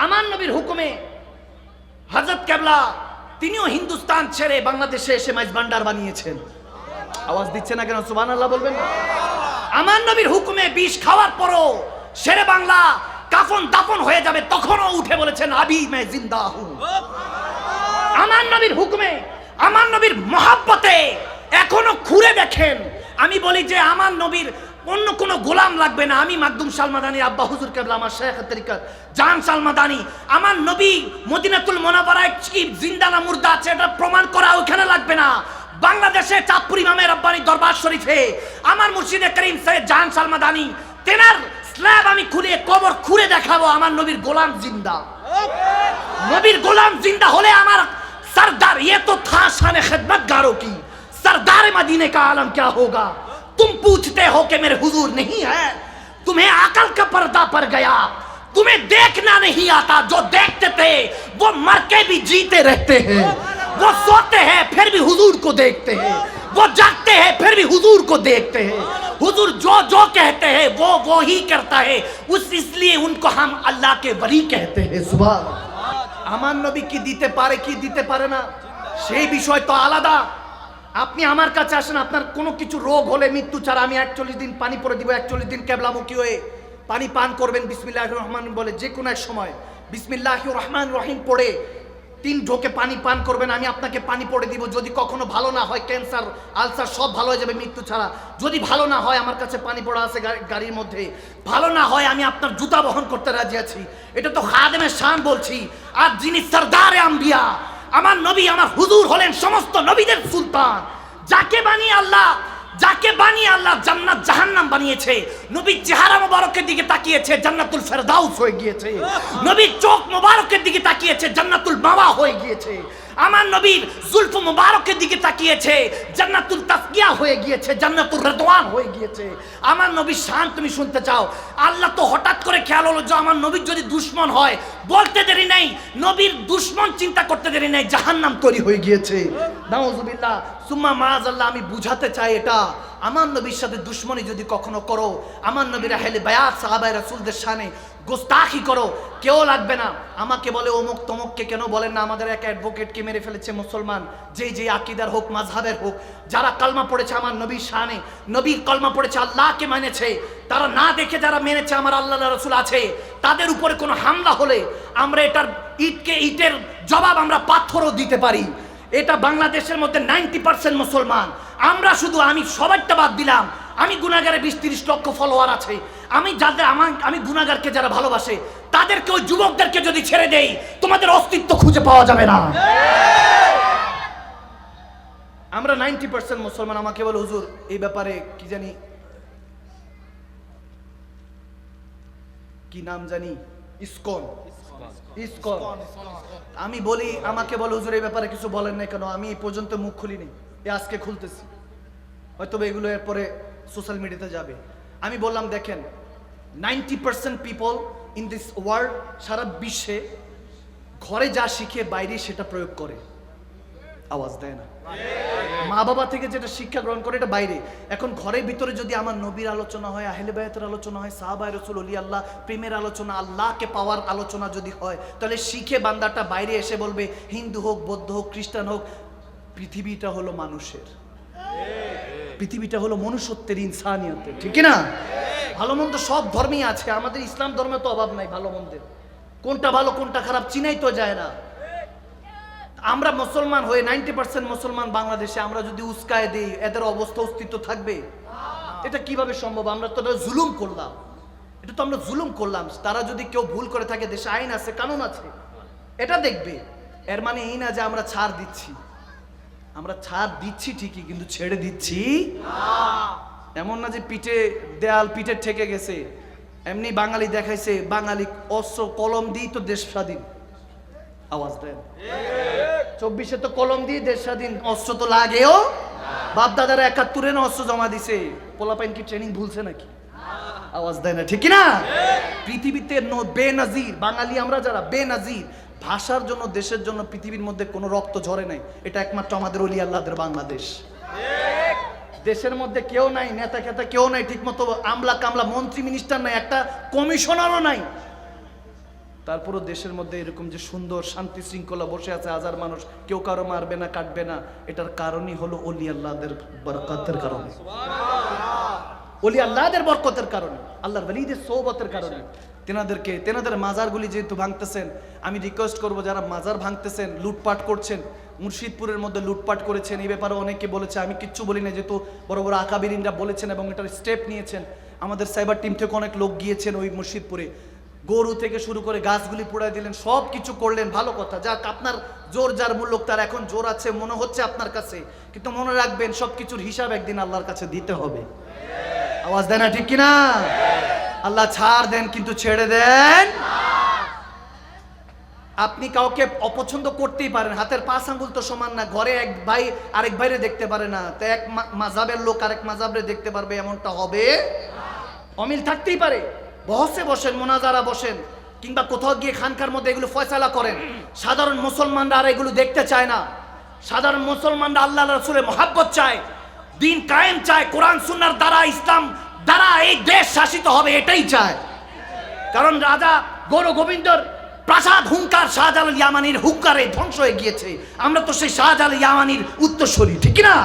আমার নবীর হুকুমে হযরত কেবলা তিনিও হিন্দুস্তান ছেড়ে বাংলাদেশে এসে মাইজ ভান্ডার বানিয়েছেন। আওয়াজ দিচ্ছে না কেন? সুবহানাল্লাহ বলবেন না? আমার নবীর হুকুমে বিষ খাওয়ার পরও শেরে বাংলা কাফন দাফন হয়ে যাবে, তখনও উঠে বলেছেন আবি মে জিন্দা হু। আমার নবীর হুকুমে, আমার নবীর মহাব্বতে এখনো ঘুরে দেখেন। আমি বলি যে আমার নবীর অন্য কোন গোলাম লাগবে না। আমি মাকদুম সালমাদানি আব্বা হুজুর কেবলা, আমার শেখ তরিকত জান সালমাদানি, আমার নবী মদিনাতুল মুনাওয়ারায় কি জিন্দা না মুর্দা আছে এটা প্রমাণ করা ওখানে লাগবে না। বাংলাদেশে চাঁদপুর ইমামে রব্বানি দরবার শরীফে আমার মুর্শিদে করিম সৈয়দ জান সালমাদানি তেনার স্ল্যাব আমি খুলে কবর খুঁড়ে দেখাবো আমার নবীর গোলাম জিন্দা। নবীর গোলাম জিন্দা হলে আমার सरदार, ये तो था शान खिदमतगारों की, सरदार मदीने का आलम क्या होगा। तुम पूछते हो कि मेरे हुजूर नहीं है, तुम्हें अकल का पर्दा पड़ गया, तुम्हें देखना नहीं आता। जो देखते थे वो मर के भी जीते रहते हैं, वो सोते हैं फिर भी हुजूर को देखते हैं, वो जागते हैं फिर भी हुजूर को देखते हैं। हुजूर जो जो कहते हैं वो ही करता है, इसलिए उनको हम अल्लाह के वली कहते हैं। सुभान। আমার নবী কি দিতে পারে কি দিতে পারে না সেই বিষয় তো আলাদা। আপনি আমার কাছে আসেন, আপনার কোনো কিছু রোগ হলে মৃত্যু ছাড়া আমি 41 দিন পানি পরে দিব, 41 দিন কেবলামুখী হয়ে পানি পান করবেন বিসমিল্লাহির রহমান বলে, যে কোনো এক সময় বিসমিল্লাহির রহমান রহিম পড়ে 3 ঢোকে পানি পান করবেন, আমি আপনাকে পানি পড়ে দিব। যদি কখনো ভালো না হয়, ক্যান্সার আলসার সব ভালো হয়ে যাবে মৃত্যু ছাড়া। যদি ভালো না হয়, আমার কাছে পানি পড়া আছে গাড়ির মধ্যে, ভালো না হয় আমি আপনার জুতা বহন করতে রাজি আছি। এটা তো খাদেমের শান বলছি। আর যিনি সরদারে আম্বিয়া, আমার নবী, আমার হুজুর হলেন সমস্ত নবীদের সুলতান। যাকে বানিয়ে আল্লাহ জান্নাত জাহান্নাম বানিয়েছে, নবীর চেহারা মোবারকের দিকে তাকিয়েছে জান্নাতুল ফেরদাউস হয়ে গিয়েছে, নবীর চোখ মোবারকের দিকে তাকিয়েছে জান্নাতুল মাওয়া হয়ে গিয়েছে, আমার নবীর জুলফ মোবারকের দিকে তাকিয়েছে জান্নাতুল তাসকিয়া হয়ে গিয়েছে, জান্নাতুল রিদওয়ান হয়ে গিয়েছে। আমার নবীর শান তুমি শুনতে চাও? আল্লাহ তো হঠাৎ করে খেয়াল হলো যে আমার নবীর যদি দুশমন হয়, বলতে দেরি নেই, নবীর দুশমন চিন্তা করতে দেরি নেই, জাহান্নাম তৈরি হয়ে গিয়েছে। নাউজুবিল্লাহ সুম্মা মাআযাল্লাহ। আমি বুঝাতে চাই এটা, আমার নবীর সাথে দুশমনি যদি কখনো করো, আমার নবীর আহলে বায়াত সাহাবায়ে রাসূলদের শানে গোস্তাখি করো, কেউ লাগবে না আমাকে বলে অমুক তমুককে কেন বলেন না। আমাদের এক অ্যাডভোকেটকে মেরে ফেলেছে মুসলমান, যে আকীদার হোক মাযহাবের হোক, যারা কালমা পড়েছে আমার নবীর শানে, নবীর কলমা পড়েছে, আল্লাহকে মেনেছে, তারা না দেখে যারা মেনেছে আমার আল্লাহ রাসূল আছে, তাদের উপরে কোনো হামলা হলে আমরা এটার ইটের জবাব আমরা পাথরও দিতে পারি। এটা বাংলাদেশের মধ্যে 90% মুসলমান, আমরা শুধু, আমি সবাইটা বাদ দিলাম, আমি গুনাহগারে 20-30 লক্ষ ফলোয়ার আছে, আমি গুনাহগারকে যারা ভালোবাসে তাদেরকে, ওই যুবকদেরকে যদি ছেড়ে দেই, তোমাদের অস্তিত্ব খুঁজে পাওয়া যাবে না। আমরা 90% মুসলমান। আমাকে বলে হুজুর এই ব্যাপারে কি জানি, কি নাম জানি, ইসকন। আমি বলি, আমাকে বলে হুজুর এই ব্যাপারে কিছু বলেন না কেন? আমি এই পর্যন্ত মুখ খুলিনি, আজকে খুলতেছি, হয়তো এগুলো এরপরে সোশ্যাল মিডিয়াতে যাবে। আমি বললাম দেখেন, 90% পিপল ইন দিস ওয়ার্ল্ড, সারা বিশ্বে ঘরে যা শিখে বাইরে সেটা প্রয়োগ করে, আওয়াজ দেয় না। মা বাবা থেকে যেটা শিক্ষা গ্রহণ করে এটা বাইরে। এখন ঘরের ভিতরে যদি আমার নবীর আলোচনা হয়, আহলে বায়াতের আলোচনা হয়, সাহাবায়ে রাসূল, ওলি আল্লাহ প্রেমের আলোচনা, আল্লাহকে পাওয়ার আলোচনা যদি হয়, তাহলে শিখে বান্দাটা বাইরে এসে বলবে, হিন্দু হোক, বৌদ্ধ হোক, খ্রিস্টান হোক, পৃথিবীটা হলো মানুষের, পৃথিবীটা হলো মনুষ্যত্বের, ইনসানিয়তের, ঠিক না? ভালো মন্দ সব ধর্মেই আছে, আমাদের ইসলাম ধর্মে তো অভাব নাই ভালো মন্দের। কোনটা ভালো কোনটা খারাপ চিনাই তো যায় না। আমরা মুসলমান হয়ে 90% মুসলমান বাংলাদেশে আমরা যদি উস্কায় দিই, এদের অবস্থা অস্তিত্ব থাকবে? এটা কিভাবে সম্ভব? আমরা তো জুলুম করলাম, এটা তো আমরা জুলুম করলাম। তারা যদি কেউ ভুল করে থাকে, দেশে আইন আছে, কানুন আছে, এটা দেখবে। এর মানে এই না যে আমরা ছাড় দিচ্ছি, আমরা ছাড় দিচ্ছি ঠিকই, কিন্তু ছেড়ে দিচ্ছি এমন না যে পিঠে দেয়াল পিঠে ঠেকে গেছে। এমনি বাঙালি দেখাইছে, বাঙালি অস্ত্র কলম দিয়ে তো দেশ স্বাধীন, আওয়াজ দেন। 24-এ তো কলম দিয়ে দেশ স্বাধীন, অস্ত্র তো লাগেও। বাপ দাদারা 71-এ না অস্ত্র জমা দিছে, পোলাপাইন কি ট্রেনিং ভুলছে নাকি? আওয়াজ দেয় না, ঠিক না? পৃথিবীতে বেনজির বাঙালি আমরা যারা, বেনজির ভাষার জন্য, দেশের জন্য পৃথিবীর মধ্যে কোনো রক্ত ঝরে নাই। এটা একমাত্র আমাদের ওলি আল্লাহদের বাংলাদেশ। দেশের মধ্যে কেউ নাই, নেতা খেতা কেউ নাই, ঠিক মতো আমলা কামলা মন্ত্রী মিনিস্টার নাই, একটা কমিশনারও নাই। তারপরও দেশের মধ্যে এরকম যে সুন্দর শান্তি শৃঙ্খলা বসে আছে হাজার মানুষ, কেউ কারো মারবে না কাটবে না, এটার কারণই হলো ওলি আল্লাহদের বরকতের কারণে, ওলি আল্লাহদের বরকতের কারণে, আল্লাহর ওলিদের সোহবতের কারণে। তেনাদের মাজারগুলি যেহেতু ভাঙতেছেন, আমি রিকোয়েস্ট করব যারা মাজার ভাঙতেছেন, লুটপাট করছেন, মুর্শিদপুরের মধ্যে লুটপাট করেছেন, এই ব্যাপারে অনেকে বলেছে, আমি কিচ্ছু বলি না, যেহেতু বড় বড় আকাবিরিনরা বলেছেন এবং এটার স্টেপ নিয়েছেন। আমাদের সাইবার টিম থেকে অনেক লোক গিয়েছেন ওই মুর্শিদপুরে, গরু থেকে শুরু করে গাছগুলি পুড়াই দিলেন, সব কিছু করলেন, ভালো কথা। যাক, আপনার জোর যার মূল্য তার এখন জোর আছে মনে হচ্ছে আপনার কাছে, কিন্তু মনে রাখবেন সব কিছুর হিসাব একদিন আল্লাহর কাছে দিতে হবে। আওয়াজ দেয় না ঠিক কিনা? আল্লাহ ছাড় দেন কিন্তু ছেড়ে দেন। আপনি কাউকে অপছন্দ করতেই পারেন, হাতের 5 আঙ্গুল তো সমান না, ঘরে এক ভাই আরেক ভাইরে দেখতে পারে না, তো এক মাযহাবের লোক আরেক মাযহাবরে দেখতে পারবে এমনটা হবে? অমিল থাকতেই পারে। বহসে বসেন, মোনাজারা বসেন, কিংবা কোথাও গিয়ে খানকার মধ্যে এগুলো ফয়সালা করেন। সাধারণ মুসলমানরা আর এগুলো দেখতে চায় না। সাধারণ মুসলমানরা আল্লাহ রাসূলের মহব্বত চায়, দিন কায়েম চায়, কোরআন সুন্নাহর দ্বারা, ইসলাম দ্বারা এই দেশ শাসিত হবে, এটাই চায়। কারণ রাজা গৌর গোবিন্দর প্রাসাদ হুঙ্কার শাহজালাল ইয়ামানির হুঙ্কারে ধ্বংস হয়ে গিয়েছে। আমরা তো সেই শাহজালাল ইয়ামানির উত্তরসূরি, ঠিক না?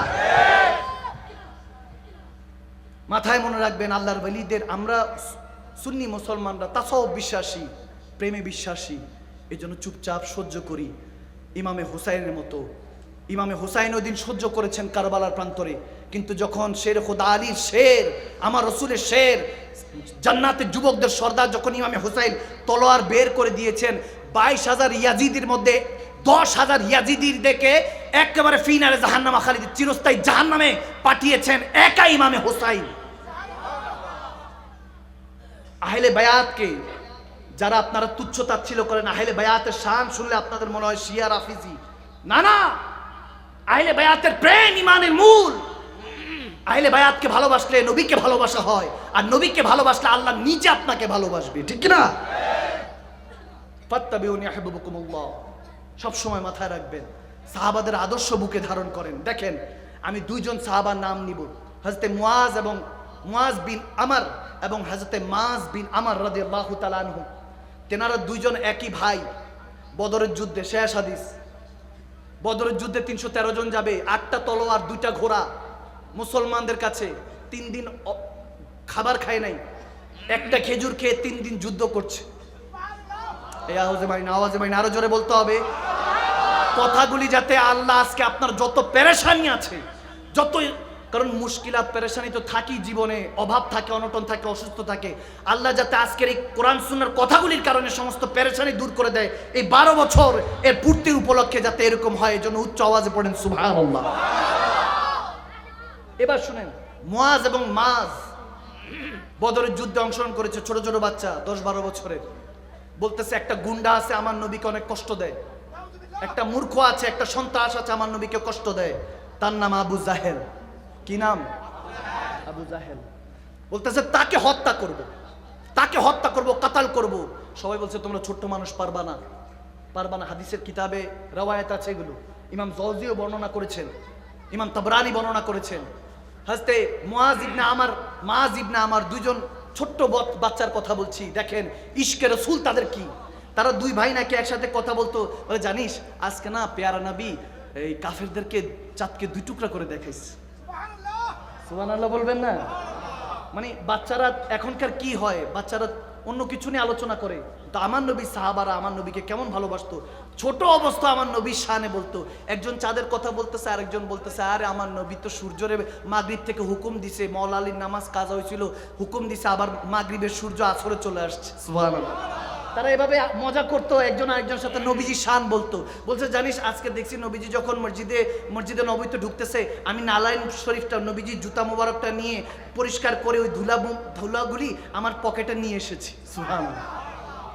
মাথায় মনে রাখবেন, আল্লাহর ওলিদের, আমরা সুন্নি মুসলমানরা তাসাউফ বিশ্বাসী, প্রেমে বিশ্বাসী, এই জন্য চুপচাপ সহ্য করি। ইমামে হুসাইনের মতো, ইমামে হুসাইন ওই দিন সহ্য করেছেন কারবালার প্রান্তরে, কিন্তু যখন শের খোদা আলীর শের, আমার রসুলের শের, জান্নাতের যুবকদের সর্দার, যখন ইমামে হুসাইন তলোয়ার বের করে দিয়েছেন, 22,000 ইয়াজিদির মধ্যে 10,000 ইয়াজিদির দেখে একেবারে ফিনারে জাহান্নামা খালিদ, চিরস্থায়ী জাহান্নামে পাঠিয়েছেন একা ইমামে হুসাইন। আহলে বায়াতকে যারা আপনারা তুচ্ছ তাচ্ছিল্য করেন, আহলে বায়াতের শান শুনলে আপনাদের মনে হয় শিয়া রাফিজি। না না, আহলে বায়াতের প্রেম ইমানের মূল। আহলে বায়াতকে ভালোবাসলে নবীকে ভালোবাসা হয়, আর নবীকে ভালোবাসলে আল্লাহ নিজে আপনাকে ভালোবাসবে, ঠিক না? ফাত্তাবিউনি আহবিবুকুমুল্লাহ, সব সময় মাথায় রাখবেন। সাহাবাদের আদর্শ বুকে ধারণ করেন। দেখেন, আমি 2 জন সাহাবার নাম নিব, হযরতে মুআজ বিন আমর এবং হযরতে মাজ বিন আমর রাদিয়াল্লাহু তাআলা আনহু। তেনারা 2 জন একই ভাই। বদরের যুদ্ধে, শেষ হাদিস, বদরের যুদ্ধে 313 জন যাবে, 8টা তলোয়ার, 2টা ঘোড়া। মুসলমানদের কাছে 3 দিন খাবার খায় নাই, একটা খেজুর খেয়ে 3 দিন যুদ্ধ করছে। এই আওয়াজে মাইন আরো জোরে বলতে হবে কথাগুলি, যাতে আল্লাহ আজকে আপনার যত পেরেশানি আছে, যত, কারণ মুশকিলাত পেরেশানি তো থাকি জীবনে, অভাব থাকে, অনটন থাকে, অসুস্থ থাকে, আল্লাহ যাতে আজকের এই কোরআন সুন্নাহর কথাগুলির কারণে সমস্ত পেরেশানি দূর করে দেয়। এই 12 বছর এর পূর্তির উপলক্ষে যাতে এরকম হয়, এজন্য উচ্চ আওয়াজে পড়েন সুবহানাল্লাহ। এবার শুনেন, মুআজ এবং মাজ বদরের যুদ্ধে অংশগ্রহণ করেছে, ছোট ছোট বাচ্চা 10-12 বছরের। বলতেছে, একটা গুন্ডা আছে আমার নবীকে অনেক কষ্ট দেয়, একটা মূর্খ আছে, একটা সন্ত্রাস আছে আমার নবীকে কষ্ট দেয়, তার নাম আবু জাহেল। কি নাম? আবু জাহেল। বলতেছে তাকে হত্যা করব, কাতাল করব। সবাই বলছে তোমরা ছোট্ট মানুষ, পারবা না। হাদিসের কিতাবে রওয়ায়াত আছে এগুলো, ইমাম জাওজিও বর্ণনা করেছেন, ইমাম তাবরানি বর্ণনা করেছেন। হযরতে মুআজ ইবনে আমর 2 জন ছোট্ট বাচ্চার কথা বলছি। দেখেন ইশকে রাসূল তাদের কি, তারা 2 ভাই নাকি একসাথে কথা বলতো, বলে জানিস আজকে না পেয়ারা নবী এই কাফেরদেরকে চাঁদকে 2 টুকরা করে দেখাইছে। সুবহানাল্লাহ বলবেন না? মানে বাচ্চারা এখনকার কি হয়, বাচ্চারা অন্য কিছু নিয়ে আলোচনা করে, তো আমার নবী সাহাবারা আমার নবীকে কেমন ভালোবাসতো, ছোট অবস্থা আমার নবীর শানে বলতো। একজন চাঁদের কথা বলতেছে, আরেকজন বলতেছে আরে আমার নবী তো সূর্যরে মাগরিব থেকে হুকুম দিছে, মওলা আলীর নামাজ কাজা হয়েছিল, হুকুম দিছে, আবার মাগরিবের সূর্য আসরে চলে আসছে। সুবহানাল্লাহ। তারা এভাবে মজা করতো, একজন আরেকজনের সাথে নবীজি শান বলছে জানিস আজকে দেখছি নবীজি যখন মসজিদে নববীতে ঢুকতেছে, আমি নালাইন শরীফটা নবীজি জুতা মোবারকটা নিয়ে পরিষ্কার করে ওই ধুলাগুলি আমার পকেটে নিয়ে এসেছি। সুবহানাল্লাহ।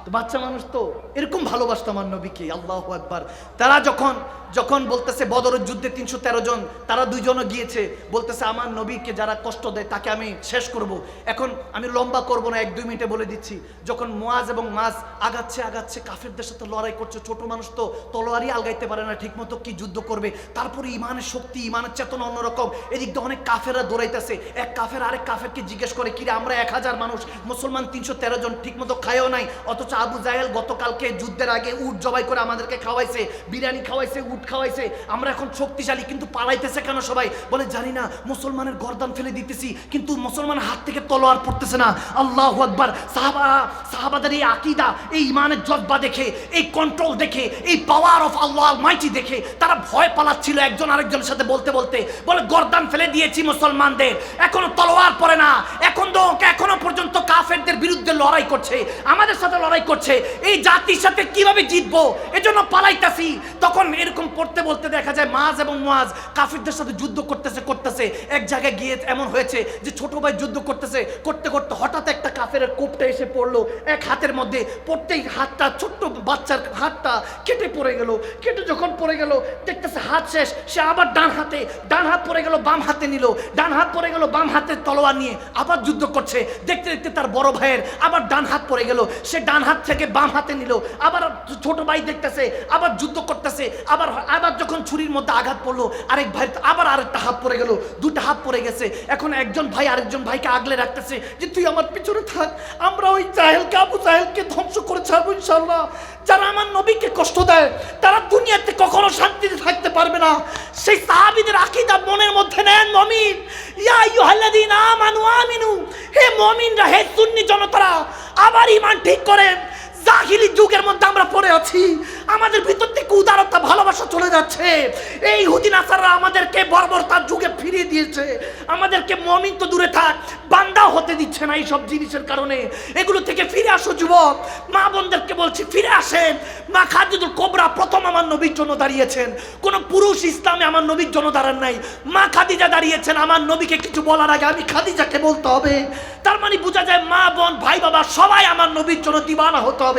তো বাচ্চা মানুষ তো এরকম ভালোবাসতো আমার নবীকে। আল্লাহু আকবার। তারা যখন যখন বলতেছে বদরের যুদ্ধে 313 জন, তারা 2 জনও গিয়েছে, বলতেছে আমার নবীকে যারা কষ্ট দেয় তাকে আমি শেষ করব। এখন আমি লম্বা করব না, 1-2 মিনিটে বলে দিচ্ছি। যখন মুয়াজ এবং মাস আগাচ্ছে কাফেরদের সাথে লড়াই করছে, ছোট মানুষ তো তলোয়ারই আলগাইতে পারে না ঠিকমতো, কি যুদ্ধ করবে। তারপরে ইমানের শক্তি, ইমানের চেতনা অন্যরকম। এদিক দিয়ে অনেক কাফেররা দৌড়াইতেছে, এক কাফের আরেক কাফেরকে জিজ্ঞেস করে, কিরে আমরা 1000 মানুষ, মুসলমান 313 জন, ঠিকমতো খায়ও নাই, অথচ আবু জাহেল গতকালকে যুদ্ধের আগে উট জবাই করে আমাদেরকে খাওয়াইছে, বিরিয়ানি খাওয়াইছে, উট খাওয়াইছে, আমরা এখন শক্তিশালী, কিন্তু পালাইতেছে কেন সবাই? বলে জানি না, মুসলমানের গর্দান ফেলে দিতেছি কিন্তু মুসলমানের হাত থেকে তলোয়ার পড়তেছে না। আল্লাহু আকবার। সাহাবাদের এই আকীদা, এই ইমানের জজ্বা দেখে, এই কন্ট্রোল দেখে, এই পাওয়ার অফ আল্লাহ অলমাইটি দেখে তারা ভয় পালাচ্ছিল একজন আরেকজনের সাথে বলতে বলতে। বলে গর্দান ফেলে দিয়েছি মুসলমানদের, এখনো তলোয়ার পড়ে না, এখনো পর্যন্ত কাফেরদের বিরুদ্ধে লড়াই করছে, আমাদের সাথে লড়াই করছে, এই জাতির সাথে কিভাবে জিতবো, এজন্য পালাইতাছি। তখন এরকম পড়তে বলতে দেখা যায় মাজ এবং মুয়াজ কাফেরদের সাথে যুদ্ধ করতেছে। এক জায়গায় গিয়ে এমন হয়েছে যে ছোট ভাই যুদ্ধ করতে করতে হঠাৎ একটা কাফের কোপটা এসে পড়লো এক হাতের মধ্যে, পড়তেই হাতটা, ছোট্ট বাচ্চার হাতটা কেটে পড়ে গেল। কেটে যখন পড়ে গেল দেখতেছে হাত শেষ, সে আবার ডান হাত পড়ে গেল, বাম হাতে নিল, ডান হাত পড়ে গেল, বাম হাতের তলোয়ার নিয়ে আবার যুদ্ধ করছে। দেখতে দেখতে তার বড় ভাইয়ের আবার ডান হাত পড়ে গেল, সে ডান হাত থেকে বাম হাতে নিল, আবার ছোট ভাই দেখতেছে আবার যুদ্ধ করতেছে। আবার যখন ছুরির মধ্যে আঘাত পড়লো আরেক ভাই আবার আরেকটা হাত পড়ে গেল, 2টা হাত পড়ে গেছে। এখন একজন ভাই আরেকজন ভাইকে আগলে রাখতেছে যে তুই আমার পিছনে থাক, আমরা ওই জাহেলকে, আবু জাহেলকে ধ্বংস করে ছাড়বো ইনশাআল্লাহ। যারা আমার নবীকে কষ্ট দেয় তারা দুনিয়াতে কখনো শান্তিতে থাকতে পারবে না। সেই সাহাবীদের আকীদা মনের মধ্যে নেন। মুমিন, ইয়া আইয়ুহাল্লাযীনা আমানু আমিনু, হে মুমিনরা, হে সুন্নি জনতারা, আবার ঈমান ঠিক করেন। জাহিলি যুগের মধ্যে আমরা পড়ে আছি, আমাদের ভিতর থেকে উদারতা, ভালোবাসা চলে যাচ্ছে। এই ইহুদি নাসাররা আমাদেরকে বর্বরতার যুগে ফিরিয়ে দিয়েছে, আমাদেরকে মুমিন তো দূরে থাক, বান্দাও হতে দিচ্ছে না এই সব জিনিসের কারণে। এগুলো থেকে ফিরে আসো যুবক, মা বোনদেরকে বলছি ফিরে আসেন। মা খাদিজাতুল কুবরা প্রথম আমার নবীর জন্য দাঁড়িয়েছেন, কোন পুরুষ ইসলামে আমার নবীর জন্য দাঁড়ান নাই, মা খাদিজা দাঁড়িয়েছেন। আমার নবীকে কিছু বলার আগে আমি খাদিজাকে বলতে হবে। তার মানে বোঝা যায় মা বোন ভাই বাবা সবাই আমার নবীর জন্য দিওয়ানা হতে হবে।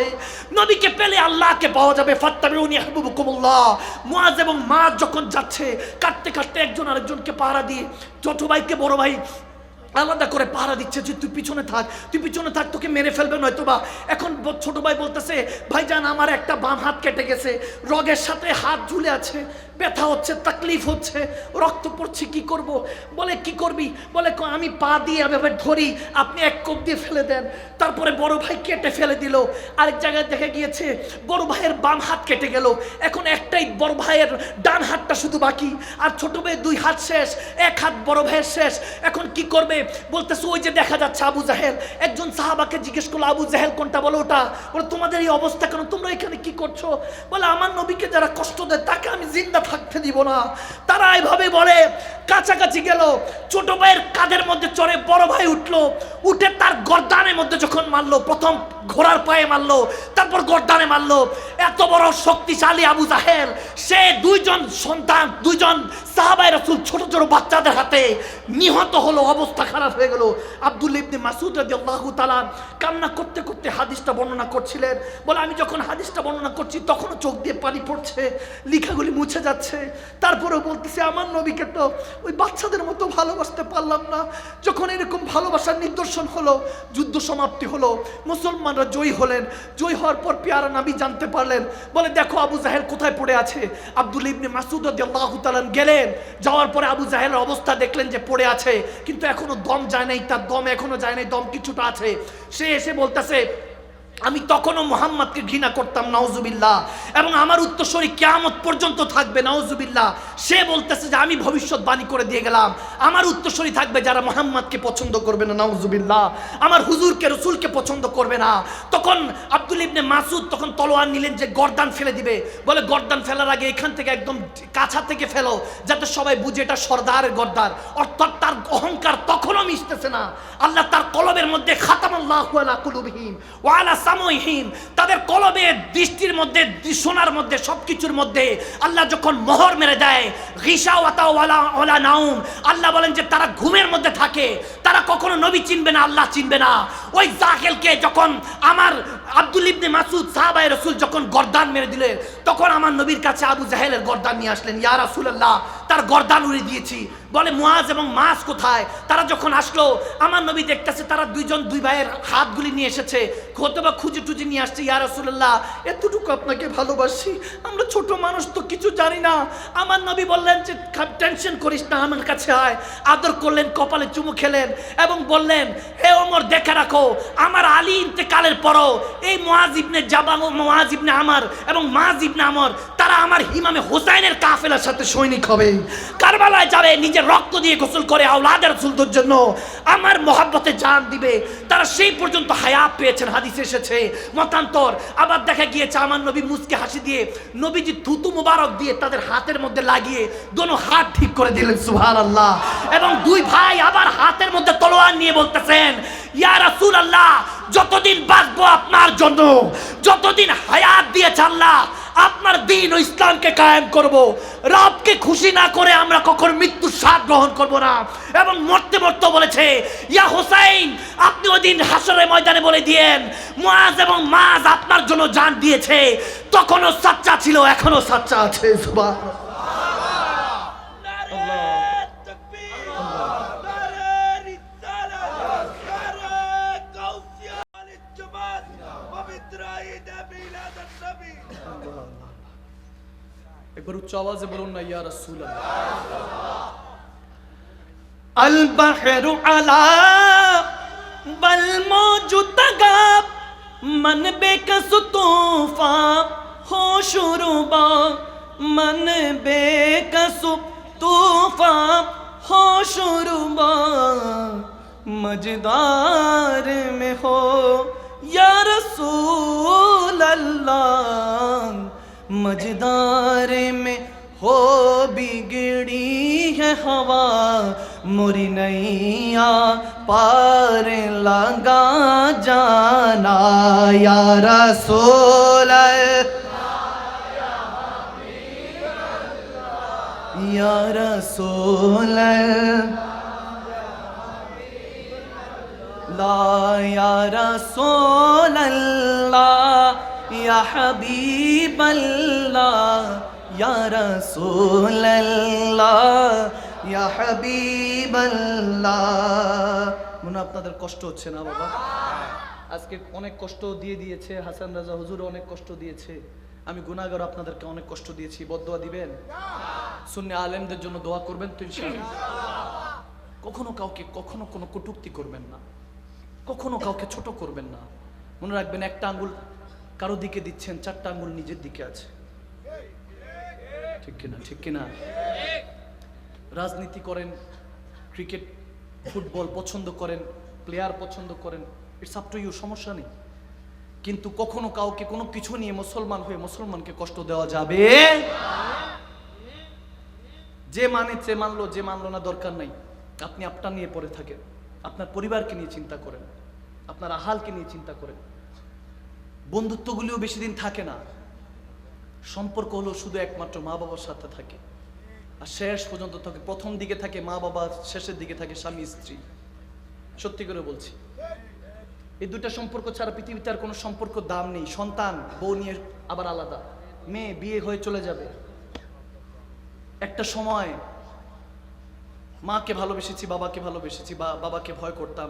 নবীকে পেলে আল্লাহকে পাওয়া যাবে। ফাত্তাবিউনি ইহবিবকুমুল্লাহ। মুয়াজ এবং মাস যখন যাচ্ছে কাটতে কাটতে একজন আরেকজনকে পাহারা দিয়ে, ছোট ভাইকে বড় ভাই আলাদা করে পাহারা দিচ্ছে যে তুই পিছনে থাক, তোকে মেরে ফেলবে নয়তোবা। এখন ছোট ভাই বলতেছে ভাইজান আমার একটা বাম হাত কেটে গেছে, রগের সাথে হাত ঝুলে আছে, ব্যথা হচ্ছে, তাকলিফ হচ্ছে, রক্ত পড়ছে, কি করব? বলে কি করবি? বলে আমি পা দিয়ে এভাবে ধরি, আপনি এক কোপ দিয়ে ফেলে দেন। তারপরে বড় ভাই কেটে ফেলে দিল। আরেক জায়গায় দেখা গিয়েছে বড় ভাইয়ের বাম হাত কেটে গেল, এখন একটাই বড় ভাইয়ের ডান হাতটা শুধু বাকি, আর ছোট ভাইয়ের 2 হাত শেষ, এক হাত বড় ভাইয়ের শেষ। এখন কি করবে? বলতেছে ওই যে দেখা যাচ্ছে আবু জাহেল। একজন সাহাবাকে জিজ্ঞেস করলো আবু জাহেল কোনটা? বলো ওটা। বলে তোমাদের এই অবস্থা কেন, তোমরা এখানে কি করছো? বলে আমার নবীকে যারা কষ্ট দেয় তাকে আমি জিন্দা থাকতে দিব না। তারা এইভাবে বলে। কাছাকাছি গেল, ছোট ভাইয়ের কাঁধের মধ্যে চড়ে বড় ভাই উঠলো, উঠে তার গর্দানের মধ্যে যখন মারলো, প্রথম ঘোড়ার পায়ে মারলো, তারপর গর্দানে মারলো। এত বড় শক্তিশালী আবু জাহেল, সে 2 জন সন্তান, 2 জন সাহাবায়ে রাসূল ছোট ছোট বাচ্চাদের হাতে নিহত হলো, অবস্থা খারাপ হয়ে গেল। আব্দুল্লাহ ইবনে মাসউদ রাদিয়াল্লাহু তাআলা কান্না করতে করতে হাদিসটা বর্ণনা করছিলেন। বলে আমি যখন হাদিসটা বর্ণনা করছি তখনও চোখ দিয়ে পানি পড়ছে, লেখাগুলি মুছে যাচ্ছে। তারপরেও বলতেছে আমার নবীকে তো ওই বাচ্চাদের মতো ভালোবাসতে পারলাম না। যখন এরকম ভালোবাসার নিদর্শন হলো, যুদ্ধ সমাপ্তি হলো, মুসলমানরা জয়ী হলেন। জয়ী হওয়ার পর পেয়ারা নবী জানতে পারলেন। বলে দেখো আবু জাহেল কোথায় পড়ে আছে। আব্দুল্লাহ ইবনে মাসউদ রাদিয়াল্লাহু তাআলা গেলেন, যাওয়ার পরে আবু জাহেলের অবস্থা দেখলেন যে পড়ে আছে, কিন্তু এখনো দম যায় নাই, তার দম এখনো যায় নাই, দম কিছুটা আছে। সে এসে বলতেছে আমি তখনও মুহাম্মদকে ঘৃণা করতাম, নাউজুবিল্লাহ, এবং আমার উত্তরসূরি কিয়ামত পর্যন্ত থাকবে, নাউজুবিল্লাহ। সে বলতেছে যে আমি ভবিষ্যৎবাণী করে দিয়ে গেলাম আমার উত্তরসূরি থাকবে যারা মুহাম্মদকে পছন্দ করবে না, নাউজুবিল্লাহ, আমার হুজুরকে, রসুলকে পছন্দ করবে না। তখন আব্দুল ইবনে মাসউদ তখন তলোয়ার নিলেন যে গর্দান ফেলে দিবে। বলে গর্দান ফেলার আগে এখান থেকে একদম কাছা থেকে ফেলো, যাতে সবাই বুঝে এটা সর্দারের গর্দান। অর্থাৎ তার অহংকার তখনও মিশতেছে না। আল্লাহ তার কলবের মধ্যে খাতামাল্লাহু আলা কুলুবিহিম ওয়া আলা সাময়হীন, তাদের কলবের দৃষ্টির মধ্যে, সোনার মধ্যে, সবকিছুর মধ্যে আল্লাহ যখন মোহর মেরে দেয়, গিশাওয়াতা ওয়ালা নাউম, আল্লাহ বলেন যে তারা ঘুমের মধ্যে থাকে, তারা কখনো নবী চিনবে না, আল্লাহ চিনবে না। ওই জাহেলকে যখন আমার আব্দুল ইবনে মাসউদ সাহাবায়ে রাসূল যখন গর্দান মেরে দিলে, তখন আমার নবীর কাছে আবু জাহেলের গর্দান নিয়ে আসলেন। ইয়া রাসূলুল্লাহ, তার গর্দান উড়িয়ে দিয়েছি। বলে মুআজ এবং মাস কোথায়? তারা যখন আসলো, আমার নবী দেখতেছে তারা দুই ভাইয়ের হাতগুলি নিয়ে এসেছে, হয়তোবা খুঁজে টুজে নিয়ে আসছে। ইয়া রাসূলুল্লাহ, এতটুকু আপনাকে ভালোবাসি, আমরা ছোট মানুষ তো কিছু জানি না। আমার নবী বললেন যে টেনশন করিস না, আমার কাছে আয়। আদর করলেন, কপালে চুমু খেলেন এবং বললেন, হে ওমর, দেখে রাখো আমার আলী ইন্তেকালের পরও এই মুআজ ইবনে জাবাল, মুআজ ইবনে আমর এবং মুআজ ইবনে আমর, তারা আমার ইমামে হোসাইনের কাফেলার সাথে সৈনিক হবে, কারবালায় যাবে, নিজের রক্ত দিয়ে গোসল করে আওলাদের রাসূলদের জন্য আমার মহব্বতে জান দিবে। তারা সেই পর্যন্ত হায়াত পেয়েছেন, হাদিসে এসেছে। মতান্তর আবার দেখা গিয়েছে আমার নবী মুস্কে হাসি দিয়ে, নবীজি থুতু মুবারক দিয়ে তাদের হাতের মধ্যে লাগিয়ে দোনো হাত ঠিক করে দিলেন, সুবহানাল্লাহ। এবং দুই ভাই আবার হাতের মধ্যে তলোয়ার নিয়ে বলতেছেন, ইয়া রাসূলুল্লাহ, যতদিন বাঁচবো আপনার জন্য, যতদিন হায়াত দিয়েছে আল্লাহ, আপনার দ্বীন ও ইসলামকে কায়েম করব। রবকে খুশি না করে আমরা কখনো মৃত্যুর স্বাদ গ্রহণ করব না। এবং মরতে মরতে বলেছে, ইয়া হোসাইন, আপনি ওই দিন হাসরের ময়দানে বলে দিয়েন মুআজ এবং মাজ আপনার জন্য জান দিয়েছে। তখনও সাচ্চা ছিল, এখনো সাচ্চা আছে। সুবহানাল্লাহ। একবার উচ্চ আওয়াজে বলুন না, ইয়া রাসূলুল্লাহ। আল বাহরু আলা বল মওজুদ তাগাব, মন বেকস তূফা হো শুরুবা, মন বেকস তূফা হো শুরুবা, মজদার में हो या रसूल अल्लाह, मजदार में हो बिगड़ी है हवा, मोरी नैया पार लगा जाना, या रसूल या रसूल ला, या रसूल अल्लाह, या हबीब अल्लाह, या रसूल अल्लाह, या हबीब अल्लाह। মনে আপনাদের কষ্ট হচ্ছে না বাবা? আজকে অনেক কষ্ট দিয়েছে হাসান রাজা হুজুর, অনেক কষ্ট দিয়েছে। আমি গুনাহগার, আপনাদেরকে অনেক কষ্ট দিয়েছি। বদদোয়া দিবেন? সুন্নি আলেমদের জন্য দোয়া করবেন তো ইনশাআল্লাহ? কখনো কাউকে কখনো কোনো কটূক্তি করবেন না, কখনো কাউকে ছোট করবেন না। মনে রাখবেন, একটা আঙ্গুল কারো দিকে দিচ্ছেন, চারটা আঙ্গুল নিজের দিকে আছে। ঠিক কিনা? ঠিক কিনা? রাজনীতি করেন, ক্রিকেট ফুটবল পছন্দ করেন, প্লেয়ার পছন্দ করেন, ইটস আপ টু ইউ, সমস্যা নেই। কিন্তু কখনো কাউকে কোনো কিছু নিয়ে মুসলমান হয়ে মুসলমানকে কষ্ট দেওয়া যাবে। যে মানেছে মানলো, যে মানলো না দরকার নাই। আপনি আপনার নিয়ে পড়ে থাকেন, আপনার পরিবারকে নিয়ে চিন্তা করেন, আপনার আহালকে নিয়ে চিন্তা করেন। বন্ধুত্বগুলিও বেশি দিন থাকে না। সম্পর্ক হলো শুধু একমাত্র মা বাবার সাথে থাকে, আর শেষ পর্যন্ত থাকে। প্রথম দিকে থাকে মা বাবা, শেষের দিকে থাকে স্বামী স্ত্রী। সত্যি করে বলছি, এই দুটা সম্পর্ক ছাড়া পৃথিবীতে আর কোনো সম্পর্ক দাম নেই। সন্তান, বউ নিয়ে আবার আলাদা, মেয়ে বিয়ে হয়ে চলে যাবে। একটা সময় মাকে ভালোবেসেছি, বাবাকে ভালোবেসেছি, বা বাবাকে ভয় করতাম,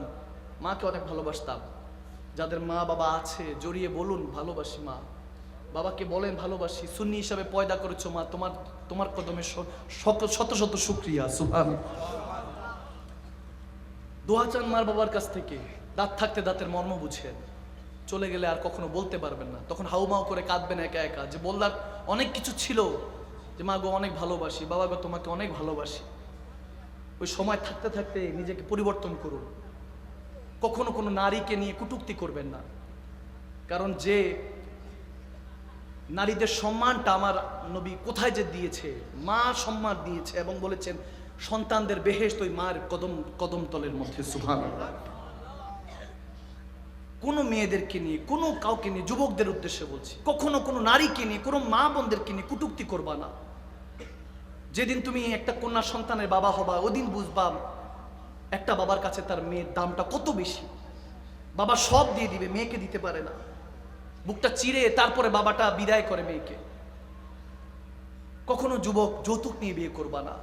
মাকে অনেক ভালোবাসতাম। যাদের মা বাবা আছে জড়িয়ে বলুন ভালোবাসি মা, বাবাকে বলেন ভালোবাসি। সুন্নি হিসাবে পয়দা করেছো মা, তোমার কদমে শত শত শুকরিয়া। সুবহানাল্লাহ। দোয়া চান মার বাবার কাছ থেকে, দাঁত থাকতে দাঁতের মর্ম বুঝেন। চলে গেলে আর কখনো বলতে পারবেন না, তখন হাউমাউ করে কাঁদবেন একা একা, যে বললার অনেক কিছু ছিল, যে মা গো অনেক ভালোবাসি, বাবা গো তোমাকে অনেক ভালোবাসি। ওই সময় থাকতে থাকতে নিজেকে পরিবর্তন করুন। কখনো কোনো নারীকে নিয়ে কটূক্তি করবেন না, কারণ যে নারীদের সম্মানটা আমার নবী কোথায় যে দিয়েছে, মা সম্মান দিয়েছে এবং বলেছেন সন্তানদের বেহেশত ওই মার কদম তলের মধ্যে। সুবহানাল্লাহ। কোনো মেয়েদেরকে নিয়ে, কোনো কাউকে নিয়ে, যুবকদের উদ্দেশ্যে বলছি, কখনো কোনো নারীকে নিয়ে, কোনো মা বোনদেরকে নিয়ে কটূক্তি করবা না। যেদিন তুমি একটা কন্যা সন্তানের বাবা হবা, ওদিন বুঝবা একটা বাবার কাছে তার মেয়ের দামটা কত বেশি। বাবা সব দিয়ে দিবে, মেয়েকে দিতে পারে না, বুকটা চিরে তারপরে বাবাটা বিদায় করে মেয়েকে। কখনো যুবক যৌতুক নিয়ে বিয়ে করবা না।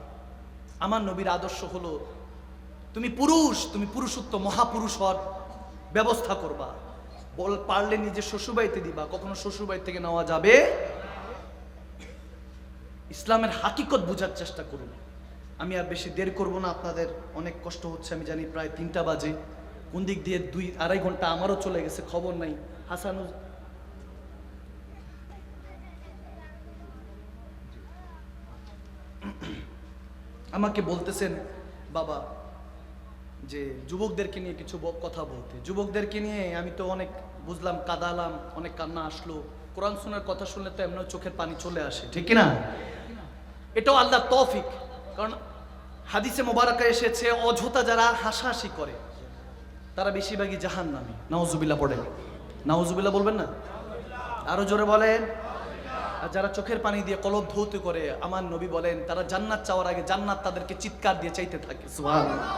আমার নবীর আদর্শ হলো তুমি পুরুষ, তুমি পুরুষত্ব মহাপুরুষ হওয়ার ব্যবস্থা করবা। পারলে নিজের শ্বশুরবাড়িতে দিবা, কখনো শ্বশুরবাড়ি থেকে নেওয়া যাবে। ইসলামের হাকিকত বোঝার চেষ্টা করুন। আমি আর বেশি দেরি করব না, আপনাদের অনেক কষ্ট হচ্ছে আমি জানি, প্রায় 3টা বাজে। কোন দিক দিয়ে 2-2.5 ঘন্টা আমারও চলে গেছে, খবর নাই। হাসান আমাকে বলতেছেন বাবা যে যুবকদেরকে নিয়ে কিছু কথা বলতে। যুবকদেরকে নিয়ে আমি তো অনেক বুঝলাম, কাঁদালাম, অনেক কান্না আসলো। কোরআন শোনার কথা শুনলে তো এমন চোখের পানি চলে আসে, ঠিক না? এটাও আল্লাহর তৌফিক। কারণ হাদিসে মোবারকে এসেছে অযথা যারা হাসাহাসি করে তারা বেশিরভাগই জাহান্নামী। নাউজুবিল্লাহ পড়েন, নাউজুবিল্লাহ বলবেন না? আরো জোরে বলেন। আর যারা চোখের পানি দিয়ে কলব ধৌত করে, আমার নবী বলেন তারা জান্নাত চাওয়ার আগে জান্নাত তাদেরকে চিৎকার দিয়ে চাইতে থাকে। সুবহানাল্লাহ।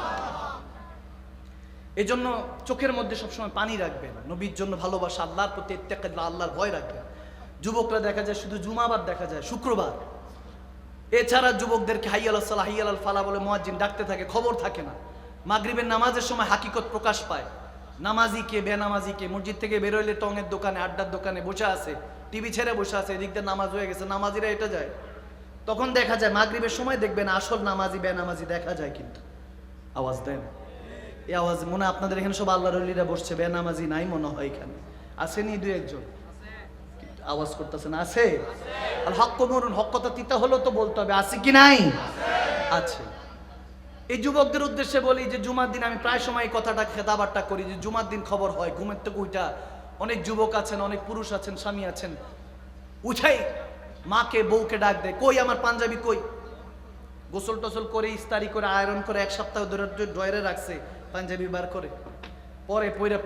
এই জন্য চোখের মধ্যে সবসময় পানি রাখবেন, নবীর জন্য ভালোবাসা, আল্লাহর প্রতি ইত্তেকাল্লাহ, আল্লাহর ভয় রাখবেন। যুবকরা দেখা যায় শুধু জুমাবার দেখা যায়, শুক্রবার। এছাড়া যুবকদেরকে হাইয়াল সালাহ হাইয়াল ফালা বলে মুয়াজ্জিন ডাকতে থাকে, খবর থাকে না। মাগরিবের নামাজের সময় হাকিকত প্রকাশ পায়। নামাজি কে বেনামাজি কে, মসজিদ থেকে বেরোইলে টঙের দোকানে, আড্ডার দোকানে বসে আছে, টিভি ছেড়ে বসে আছে, এদিক দিয়ে নামাজ হয়ে গেছে, নামাজিরা এটা যায়। তখন দেখা যায় মাগরিবের সময় দেখবেন আসল নামাজি বেনামাজি দেখা যায়, কিন্তু আওয়াজ দেয় না। এই আওয়াজ মনে হয় আপনাদের এখানে সব আল্লাহর ওলিরা বসছে, বেনামাজি নাই মনে হয় এখানে, আসেনি 2-1 জন আওয়াজ করতেছে না? আছে। আর হক মরুন, হক কথা তিতা হলো তো বলতে হবে, আছে কি নাই? আছে। এই যুবকদের উদ্দেশ্যে বলি যে জুমার দিন আমি প্রায় সময় এই কথাটা খেতাবারটা করি যে জুমার দিন খবর হয় ঘুমের থেকে উঠা অনেক যুবক আছেন, অনেক পুরুষ আছেন, স্বামী আছেন, উঠাই মাকে বউকে ডাক দেয়, কই আমার পাঞ্জাবি কই? গোসল টোসল করে ইস্তারি করে আয়রন করে 1 সপ্তাহ ধরে ড্রয়ারে রাখছে, পাঞ্জাবি বার করে পরে পয়রা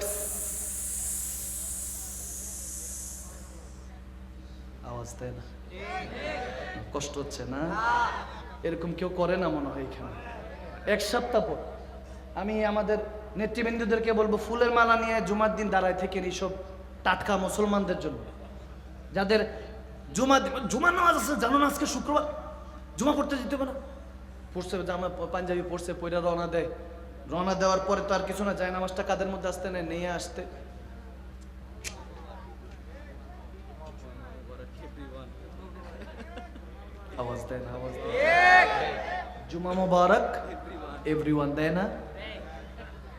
আওয়াজ দেয় না? কষ্ট হচ্ছে না? এরকম কেউ করে না মনে হয় এখানে। 1 সপ্তাহ পর আমি আমাদের নেতৃবৃন্দদেরকে বলবো ফুলের মালা নিয়ে জুমার দিন দাঁড়ায় থেকে এইসব টাটকা মুসলমানদের জন্য, যাদের জুমার নামাজ আছে, জানো না আজকে শুক্রবার, জুমা পড়তে যেতে হবে না, পড়ছে জামা পাঞ্জাবি পড়ছে, পয়রা রওনা দেয়। রওনা দেওয়ার পরে তো আর কিছু না, যায় নামাজটা কাদের মধ্যে আসতে নেয়, নিয়ে আসতে আওয়াজ দেয় না? আওয়াজ জুমা মোবারক এভরিওয়ান দেয় না?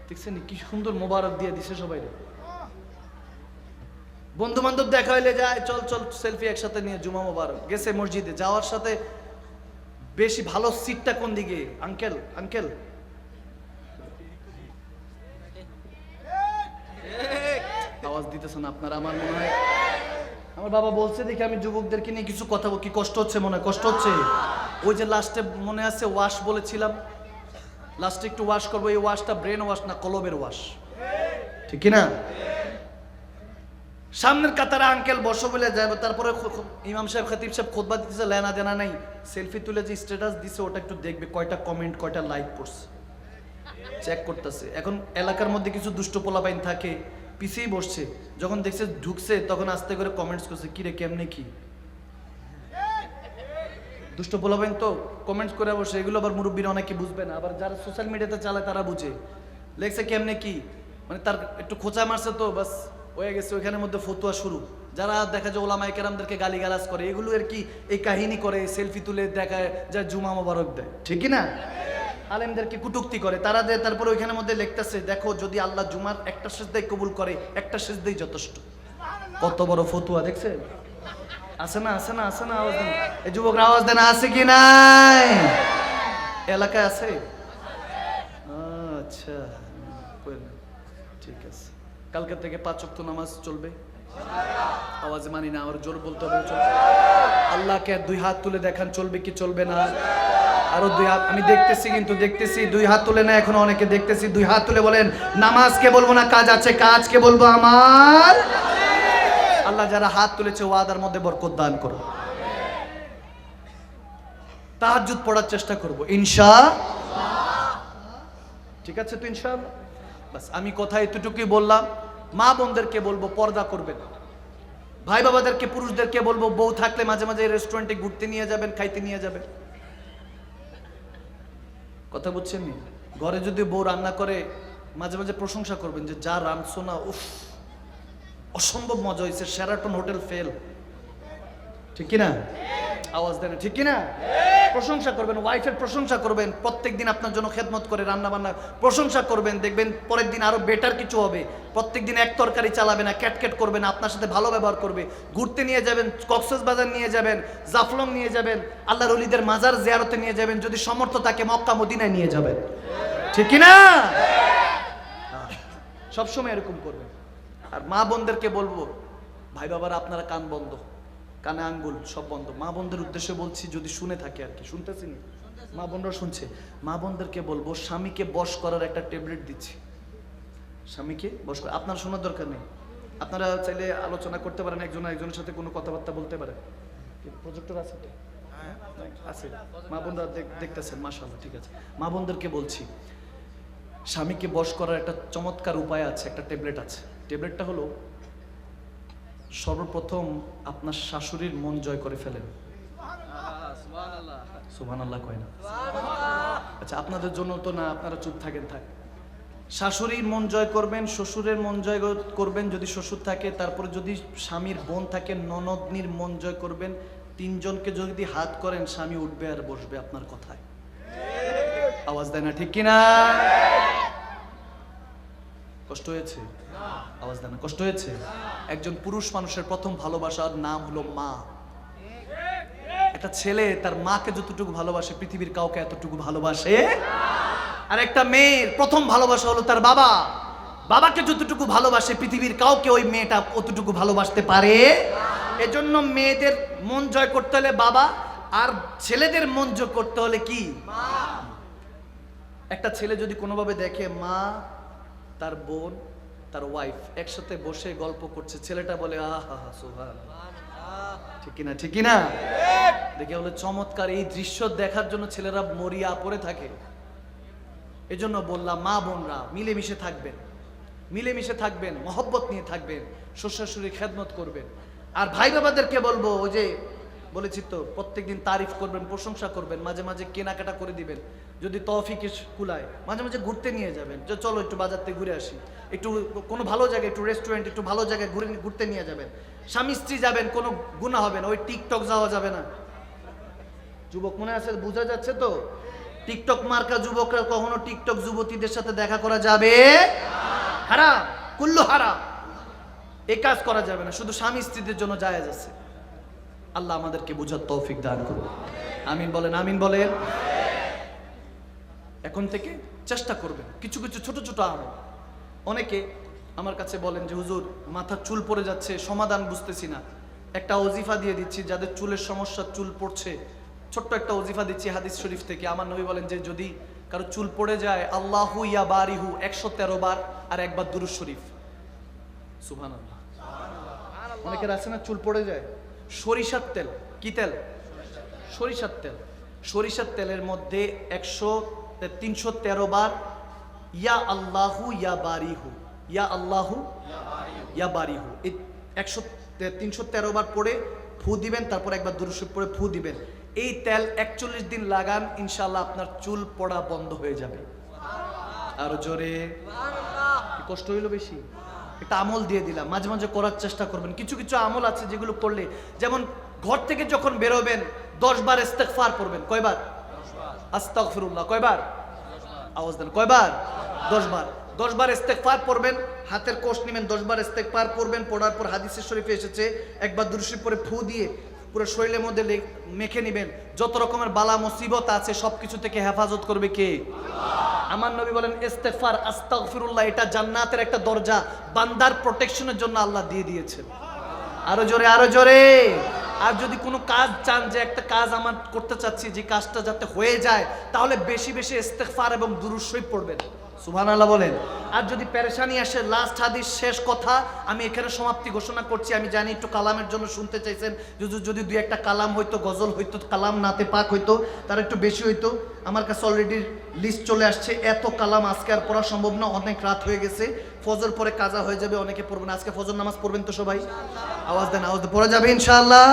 দেখছেন কি সুন্দর মোবারক দিয়ে দিছে সবাই। বন্ধু বান্ধব দেখা হইলে যায়, চল চল সেলফি একসাথে নিয়ে জুমা মোবারক। গেছে মসজিদে, যাওয়ার সাথে বেশি ভালো সিটটা কোন দিকে? আঙ্কেল আঙ্কেল আওয়াজ দিতেছেন আপনারা? আমার মনে হয় আমার বাবা বলছে দেখি আমি যুবকদেরকে নিয়ে কিছু কথা বলি। কি কষ্ট হচ্ছে মনে হয়? কষ্ট হচ্ছে? ওই যে লাস্টে মনে আছে ওয়াশ বলেছিলাম, লাস্টে একটু ওয়াশ করবো। এই ওয়াশটা ব্রেন ওয়াশ না, কলবের ওয়াশ, ঠিক না? সামনের কাতারে আঙ্কেল বসো বলে যাবে, তারপরে ইমাম সাহেব খতিব সাহেব খুতবা দিতেছে, লেনা দেনা নাই, সেলফি তুলে যে স্ট্যাটাস দিছে ওটা একটু দেখবে, কয়টা কমেন্ট কয়টা লাইক পড়ছে চেক করতেছে। এখন এলাকার মধ্যে কিছু দুষ্ট পোলাপাইন থাকে, পিছিয়ে বসছে, যখন দেখছে ঢুকছে তখন আস্তে করে কমেন্টস করছে, কি রে কেমনে কি? দুষ্ট পোলাপাইন তো কমেন্টস করে বসে, এগুলো আবার মুরব্বীরা অনেকে বুঝবে না, আবার যারা সোশ্যাল মিডিয়াতে চালায় তারা বুঝে। লেখছে কেমনে কি, মানে তার একটু খোঁচা মারছে তো বাস হয়ে গেছে, ওইখানের মধ্যে ফতুয়া শুরু। যারা দেখা যায় ওলামায়ে কেরামদেরকে গালিগালাজ করে, এগুলো আর কি এই কাহিনী করে, সেলফি তুলে দেখায়, যা জুমা মোবারক দেয়, ঠিক না? আলেমদেরকে কুটুক্তি করে তারা দেয়। তারপরে ওইখানের মধ্যে লিখতেছে, দেখো যদি আল্লাহ জুমার একটা সিজদাই কবুল করে, একটা সিজদাই যথেষ্ট। কত বড় ফতুয়া দেখছেন? আছে না? আছে না? আছে না? আওয়াজ দেন, এই যুবকরা আওয়াজ দেন, আছে কি নাই? এলাকায় আছে? আচ্ছা, ঠিক আছে। কালকে থেকে 5 ওয়াক্ত নামাজ চলবে। আওয়াজ মানি না, আমার জোর বলতে হবে। আল্লাহকে 2 হাত তুলে দেখান, চলবে কি চলবে না? আরো দুই হাত, আমি দেখতেছি কিন্তু দেখতেছি, দুই হাত তুলে না এখনো অনেকে দেখতেছি, দুই হাত তুলে বলেন নামাজকে বলবো না কাজ আছে, কাজকে বলবো আমার। আল্লাহ যারা হাত তুলেছে ওয়াদার মধ্যে বরকত দান করো। তাহাজ্জুদ পড়ার চেষ্টা করব ইনশাআল্লাহ। ঠিক আছে তো ইনশাআল্লাহ। বাস আমি কথা এতটুকুই বললাম। মা বোনদেরকে বলবো পর্দা করবেন, ভাই বাবাদেরকে পুরুষদেরকে বলবো বউ থাকলে মাঝে মাঝে রেস্টুরেন্টে ঘুরতে নিয়ে যাবেন, খাইতে নিয়ে যাবেন। কথা বুঝছেন নি? ঘরে যদি বউ রান্না করে মাঝে মাঝে প্রশংসা করবেন যে যা রাঁধছো না, উফ অসম্ভব মজা হয়েছে, শেরাটন হোটেল ফেল। ঠিক কিনা? আওয়াজ দেন ঠিক কিনা? প্রশংসা করবেন, ওয়াইফের প্রশংসা করবেন, প্রত্যেকদিন আপনার জন্য খেদমত করে রান্না বান্না প্রশংসা করবেন, দেখবেন পরের দিন আরো বেটার কিছু হবে। প্রত্যেকদিন এক তরকারি চালাবে না, ক্যাটক্যাট করবে না, আপনার সাথে ভালো ব্যবহার করবে। ঘুরতে নিয়ে যাবেন, কক্সবাজার নিয়ে যাবেন, জাফলং নিয়ে যাবেন, আল্লাহর ওলিদের মাজার জিয়ারতে নিয়ে যাবেন, যদি সমর্থ থাকে মক্কা মদিনায় নিয়ে যাবেন। ঠিক কিনা? সবসময় এরকম করবেন। আর মা বোনদেরকে বলবো ভাই বাবারা আপনারা কান বন্ধ, কানে আঙ্গুল সব বন্ধ। মা বোনদের উদ্দেশ্যে বলছি, যদি শুনে থাকে আর কি, শুনতেছি না, মা বোনরা শুনছে। মা বোনদেরকে বলবো স্বামীকে বশ করার একটা ট্যাবলেট দিচ্ছি। স্বামীকে বশ করা আপনার শোনার দরকার নেই, আপনারা চাইলে আলোচনা করতে পারেন, একজন একজনের সাথে কোনো কথাবার্তা বলতে পারেন। প্রজেক্টর আছে তো? আছে। মা বোনরা দেখতেছেন, মাশাআল্লাহ, ঠিক আছে। মা বোনদেরকে বলছি স্বামীকে বশ করার একটা চমৎকার উপায় আছে, একটা ট্যাবলেট আছে। ট্যাবলেটটা হলো সর্বপ্রথম আপনার শাশুড়ির মন জয় করে ফেলেন। সুবহানাল্লাহ কয় না? আচ্ছা আপনাদের জন্য তো না, আপনারা চুপ থাকেন, থাক। শাশুড়ির মন জয় করবেন, শ্বশুরের মন জয় করবেন যদি শ্বশুর থাকে, তারপরে যদি স্বামীর বোন থাকে ননদনির মন জয় করবেন। তিনজনকে যদি হাত করেন স্বামী উঠবে আর বসবে আপনার কথায়। আওয়াজ দেয় না ঠিক কিনা? কষ্ট হয়েছে? আওয়াজ দেন, কষ্ট হয়েছে? একজন পুরুষ মানুষের প্রথম ভালোবাসার নাম হলো মা। একটা ছেলে তার মাকে যতটুকু ভালোবাসে পৃথিবীর কাউকে এতটুকু ভালোবাসে। আর একটা মেয়ের প্রথম ভালোবাসা হলো তার বাবা। বাবাকে যতটুকু ভালোবাসে পৃথিবীর কাউকে ওই মেয়েটা অতটুকু ভালোবাসতে পারে। এজন্য মেয়েদের মন জয় করতে হলে বাবা, আর ছেলেদের মন জয় করতে হলে কি? মা। একটা ছেলে যদি কোনোভাবে দেখে মা, তার বোন, তার ওয়াইফ একসাথে বসে গল্প করছে, ছেলেটা বলে আহা সুবহানাল্লাহ, ঠিক কিনা? ঠিক কিনা? দেখে বলে চমৎকার। এই দৃশ্য দেখার জন্য ছেলেরা মরিয়া পড়ে থাকে। এজন্য বললাম মা বোনরা মিলেমিশে থাকবেন, মিলেমিশে থাকবেন, মহব্বত নিয়ে থাকবেন, শ্বশুর শাশুড়ির খেদমত করবেন। আর ভাই বাবাদেরকে বলবো, ওই যে বলেছি তো, প্রত্যেকদিন তারিফ করবেন, প্রশংসা করবেন, মাঝে মাঝে কেনাকাটা করে দিবেন, যদি তৌফিক কুলায় মাঝে মাঝে ঘুরতে নিয়ে যাবেন, যে চলো একটু বাজার থেকে ঘুরে আসি, একটু কোনো ভালো জায়গায়, একটু রেস্টুরেন্ট, একটু ভালো জায়গায় ঘুরতে নিয়ে যাবেন। স্বামী স্ত্রী যাবেন, কোনো গুনাহ হবে না। ওই টিকটক যাওয়া যাবে না। যুবক মনে আছে, বোঝা যাচ্ছে তো? টিকটক মার্কা যুবকরা কখনো টিকটক যুবতীদের সাথে দেখা করা যাবে হারাম, কুল্লু হারাম। এই কাজ করা যাবে না, শুধু স্বামী স্ত্রীদের জন্য জায়েজ আছে। আল্লাহ আমাদেরকে বুঝার তৌফিক দান করুন। আমিন বলেন, আমিন বলেন। এখন থেকে চেষ্টা করবেন কিছু কিছু ছোট ছোট আমল। অনেকে আমার কাছে বলেন যে হুজুর মাথার চুল পড়ে যাচ্ছে, সমাধান বুঝতেছি না। একটা ওজিফা দিয়ে দিচ্ছি, যাদের চুলের সমস্যা, চুল পড়ছে, ছোট্ট একটা ওজিফা দিচ্ছি হাদিস শরীফ থেকে। আমার নবী বলেন যে যদি কারো চুল পড়ে যায়, আল্লাহু ইয়া বারিহু 113 বার, আর একবার দুরূদ শরীফ। সুবহানাল্লাহ। অনেকের আছে না চুল পড়ে যায়, সরিষার তেল, কি তেল? সরিষার তেল। সরিষার তেলের মধ্যে 313 বার ইয়া আল্লাহু ইয়া বারিহু, ইয়া আল্লাহু ইয়া বারিহু, এই 313 বার পড়ে ফু দিবেন, তারপর একবার দুরূদ শরীফ পড়ে ফু দিবেন। এই তেল 41 দিন লাগান, ইনশাআল্লাহ আপনার চুল পড়া বন্ধ হয়ে যাবে। আরো জোরে। কি কষ্ট হইলো বেশি? একটা আমল দিয়ে দিলাম, মাঝে মাঝে করার চেষ্টা করবেন। কিছু কিছু আমল আছে যেগুলো করলে, যেমন ঘর থেকে যখন বেরোবেন 10 বার ইস্তেগফার পড়বেন। কয়বার? আস্তাগফিরুল্লাহ। কয়বার? আওয়াজ দেন, কয়বার? 10 বার। 10 বার ইস্তেগফার পড়বেন, হাতের কোষ নেবেন, 10 বার ইস্তেগফার পড়বেন। পড়ার পর হাদিসে শরীফে এসেছে একবার দুরূদ শরীফ পড়ে ফু দিয়ে পুরো শরীরের মধ্যে মেখে নেবেন। যত রকমের বালা মুসিবত আছে সবকিছু থেকে হেফাজত করবে কে? আমার নবী বলেন ইস্তেগফার, আস্তাগফিরুল্লাহ, এটা জান্নাতের একটা দরজা, বান্দার প্রোটেকশনের জন্য আল্লাহ দিয়ে দিয়েছেন। আরো জোরে, আরো জোরে। আর যদি কোনো কাজ চান যে একটা কাজ আমার করতে চাচ্ছি, যে কাজটা যাতে হয়ে যায়, তাহলে বেশি বেশি ইস্তেগফার এবং দুরূদ শরীফ পড়বেন। সুবহানাল্লাহ বলেন। আর যদি পেরেশানি আসে, লাস্ট হাদিস, শেষ কথা, আমি এখানে সমাপ্তি ঘোষণা করছি। আমি জানি একটু কালামের জন্য শুনতে চাইছেন, যদি দুই একটা কালাম হইতো, গজল হইতো, কালাম নাতে পাক হইতো, তার একটু বেশি হইতো। আমার কাছে অলরেডি লিস্ট চলে আসছে, এত কালাম আজকে আর পড়া সম্ভব না, অনেক রাত হয়ে গেছে। ফজর পরে কাজা হয়ে যাবে, অনেকে পড়বেন। আজকে ফজর নামাজ পড়বেন তো সবাই? আওয়াজ দেন, আওয়াজ পড়া যাবে ইনশাআল্লাহ।